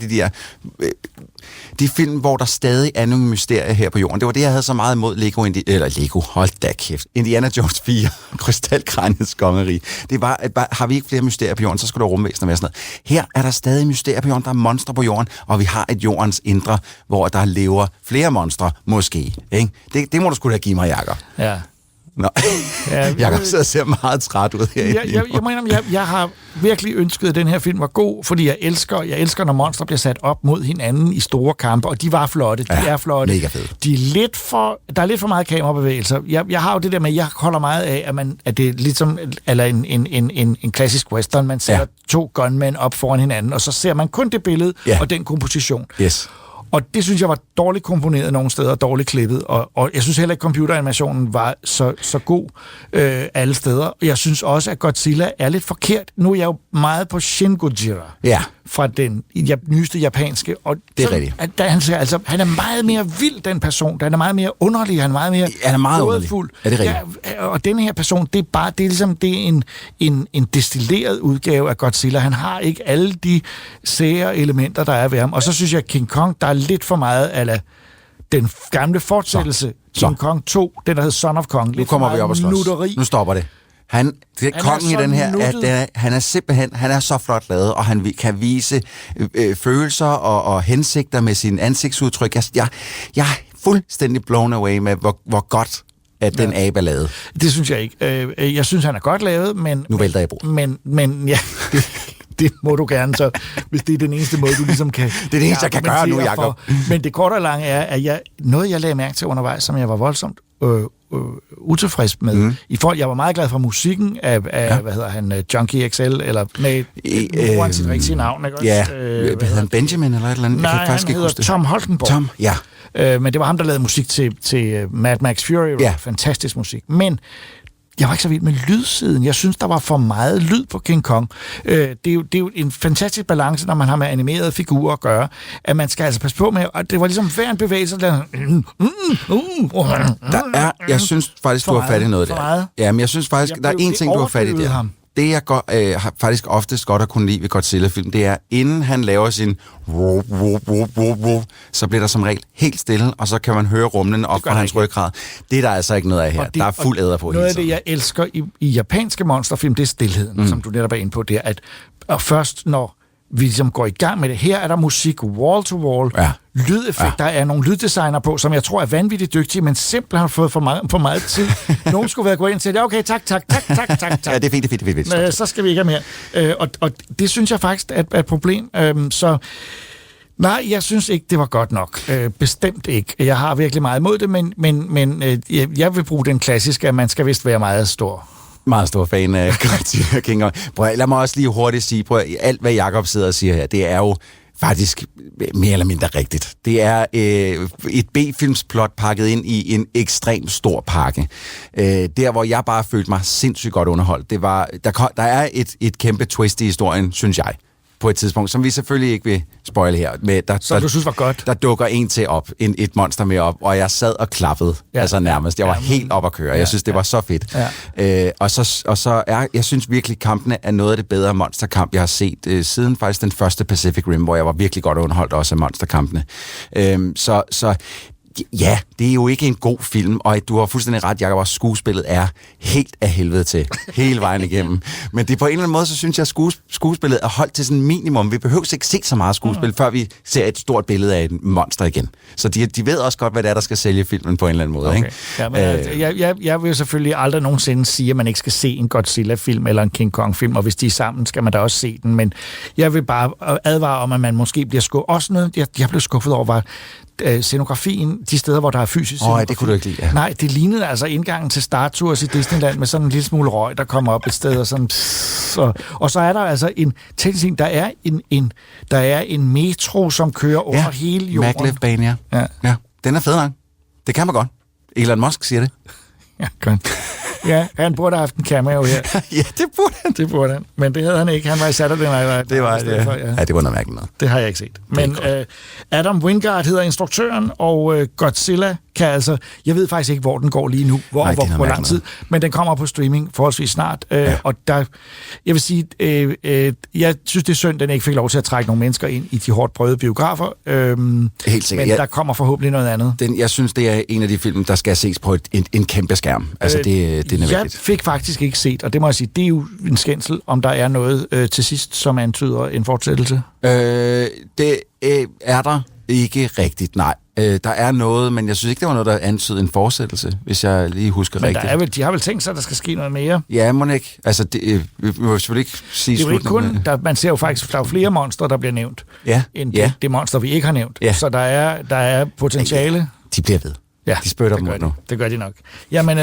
de film, hvor der stadig er nogle mysterier her på jorden. Det var det, jeg havde så meget imod Lego, hold da kæft. Indiana Jones 4, Krystalkraniets kongerige. Det var, har vi ikke flere mysterier på jorden, så skulle der rumvæsener være sådan noget. Her er der stadig mysterier på jorden, der er monstre på jorden, og vi har et jordens indre, hvor der lever flere monstre, måske. Ikke? Det må du sgu da give mig, Jacob. Ja. Nå, Jacob ser meget træt ud her. Jeg har virkelig ønsket, at den her film var god, fordi jeg elsker, når monstre bliver sat op mod hinanden i store kampe, og de var flotte, de er flotte. Mega fede. Der er lidt for meget kamerabevægelser. Jeg har jo det der med, jeg holder meget af, at det er ligesom eller en klassisk western, man sætter to gunmen op foran hinanden, og så ser man kun det billede og den komposition. Yes. Og det synes jeg var dårligt komponeret nogle steder, dårligt klippet, og jeg synes heller ikke, computeranimationen var så god alle steder. Jeg synes også, at Godzilla er lidt forkert. Nu er jeg jo meget på Shin Gojira fra den nyeste japanske. Og det er rigtigt. Han er meget mere vild, den person. Han er meget mere underlig, han er meget underlig. Er det rigtigt? Ja, og den her person, det er en destilleret udgave af Godzilla. Han har ikke alle de sære elementer, der er ved ham. Og så synes jeg, at King Kong, der er lidt for meget af den gamle fortsættelse. King Kong 2, den der hed Son of Kong. Nu kommer vi op og slås. Nu stopper det. Kongen i den her, han er simpelthen, han er så flot lavet, og han kan vise følelser og hensigter med sin ansigtsudtryk. Jeg er fuldstændig blown away med, hvor godt at den abe er lavet. Det synes jeg ikke. Jeg synes, han er godt lavet, men... Nu vælter jeg bordet. Men ja... Det må du gerne, så hvis det er den eneste måde, du ligesom kan... Det er det eneste, jeg kan gøre nu, Jacob. Men det korte og lange er, at noget, jeg lagde mærke til undervejs, som jeg var voldsomt utilfrieds med. Jeg var meget glad for musikken af hvad hedder han, Junkie XL, eller med sit rigtige navn, ikke også? Ja, hvad hedder han, Benjamin eller et eller andet? Nej, han hedder Tom Holkenborg. Tom, ja. Men det var ham, der lavede musik til Mad Max Fury, fantastisk musik. Men jeg var ikke så vild med lydsiden. Jeg synes, der var for meget lyd på King Kong. Det er jo en fantastisk balance, når man har med animerede figurer at gøre, at man skal altså passe på med, og det var ligesom hver en bevægelse, jeg synes faktisk, du har fat i noget der. Ja, men jeg synes faktisk, der er en ting, du har fat i der. Det, jeg har faktisk oftest godt at kunne lide ved Godzilla-film, det er, inden han laver sin så bliver der som regel helt stille, og så kan man høre rumlen op fra hans ryggrad. Det er der altså ikke noget af her. Der er fuld æder på. Noget af det, jeg elsker i japanske monsterfilm, det er stilheden, som du netop er inde på. Det er, at først når vi ligesom går i gang med det, her er der musik wall to wall, lydeffekter, er nogle lyddesigner på, som jeg tror er vanvittigt dygtige, men simpelthen har fået for meget tid. Nogen skulle være gået ind og sige, okay, tak. Ja, det er fint. Så skal vi ikke have mere. Og det synes jeg faktisk er et problem. Så nej, jeg synes ikke, det var godt nok. Bestemt ikke. Jeg har virkelig meget imod det, men jeg vil bruge den klassiske, at man skal vist være meget stor. Meget stor fan af Godzilla King Kong. Lad mig også lige hurtigt sige, alt hvad Jacob sidder og siger her, det er jo faktisk mere eller mindre rigtigt. Det er et B-filmsplot pakket ind i en ekstremt stor pakke. Der, hvor jeg bare følte mig sindssygt godt underholdt, det var, der er et kæmpe twist i historien, synes jeg, på et tidspunkt, som vi selvfølgelig ikke vil spoile her. Som du synes var godt? Der dukker en til op, et monster med op, og jeg sad og klappede, altså nærmest. Jeg var helt op at køre. Jeg synes, det var så fedt. Jeg synes virkelig, kampene er noget af det bedre monsterkamp, jeg har set siden faktisk den første Pacific Rim, hvor jeg var virkelig godt underholdt også af monsterkampene. Ja, det er jo ikke en god film, og du har fuldstændig ret, Jacob, at skuespillet er helt af helvede til, hele vejen igennem. Men det på en eller anden måde, så synes jeg, at skuespillet er holdt til sådan en minimum. Vi behøver ikke se så meget skuespil, før vi ser et stort billede af et monster igen. Så de ved også godt, hvad det er, der skal sælge filmen på en eller anden måde. Okay. Ikke? Ja, men jeg vil selvfølgelig aldrig nogensinde sige, at man ikke skal se en Godzilla-film eller en King Kong-film, og hvis de er sammen, skal man da også se den. Men jeg vil bare advare om, at man måske bliver skuffet. Også noget, jeg blev skuffet over, var scenografien, de steder, hvor der er fysisk scenografi. Det kunne du ikke lide, ja. Nej, det lignede altså indgangen til Star Tours i Disneyland med sådan en lille smule røg, der kommer op et sted, og sådan... Og så er der altså en teknisk, der er en metro, som kører over hele jorden. Maglev-bane, ja. Den er fed nok. Det kan man godt. Elon Musk siger det. Ja, godt. Ja, han burde have haft en cameo her. Ja, det burde han. Det burde han. Men det havde han ikke. Han var i Saturday Night Live. Det var det. Ja, det var noget mærkeligt noget. Det har jeg ikke set. Men Adam Wingard hedder instruktøren, og Godzilla kan altså... Jeg ved faktisk ikke, hvor den går lige nu. Hvor lang tid. Men den kommer på streaming forholdsvis snart. Og der... Jeg vil sige... jeg synes, det er synd, den ikke fik lov til at trække nogle mennesker ind i de hårdt prøvede biografer. Helt sikkert. Men der kommer forhåbentlig noget andet. Jeg synes, det er en af de film, der skal ses på en kæmpe skærm. Altså, det er nødvendigt. Jeg fik faktisk ikke set, og det må jeg sige, det er jo en skændsel, om der er noget til sidst, som antyder en fortsættelse. Det er der ikke rigtigt, nej. Der er noget, men jeg synes ikke, det var noget, der antydede en fortsættelse, hvis jeg lige husker rigtigt. Men de har vel tænkt sig, at der skal ske noget mere? Ja, må ikke. Altså, vi må selvfølgelig ikke sige slutningen. Det er jo ikke kun, man ser jo faktisk, der er flere monstre, der bliver nævnt, end det monster, vi ikke har nævnt. Ja. Så der er potentiale. Ja, de bliver ved. Ja, de spytter dem ud nu. Det gør de nok. Jamen,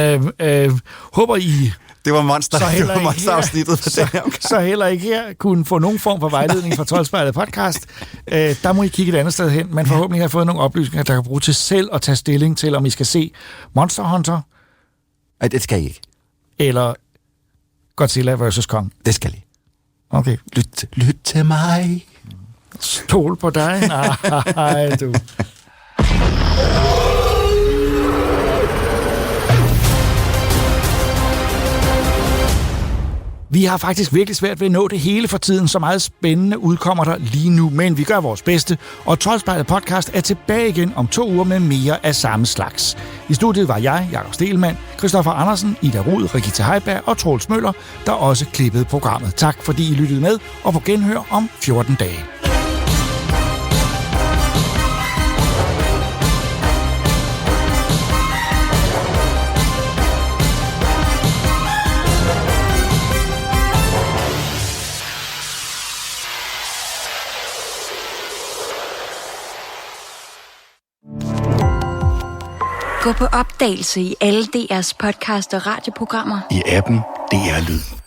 håber I... Det var monsterafsnittet for den her. Så heller ikke her kunne få nogen form for vejledning fra Troldspejlet podcast. Der må I kigge et andet sted hen, men forhåbentlig har I fået nogle oplysninger, der kan bruge til selv at tage stilling til, om I skal se Monster Hunter. Nej, det skal I ikke. Eller Godzilla vs. Kong. Det skal I. Okay. Lyt til mig. Stol på dig. Nej, du... Vi har faktisk virkelig svært ved at nå det hele for tiden. Så meget spændende udkommer der lige nu, men vi gør vores bedste. Og Troldspejlet podcast er tilbage igen om 2 uger med mere af samme slags. I studiet var jeg, Jakob Stegelmann, Christoffer Andersen, Ida Rud, Regitze Heiberg og Troels Møller, der også klippede programmet. Tak fordi I lyttede med, og på genhør om 14 dage. Gå på opdagelse i alle DR's podcast og radioprogrammer. I appen DR Lyd.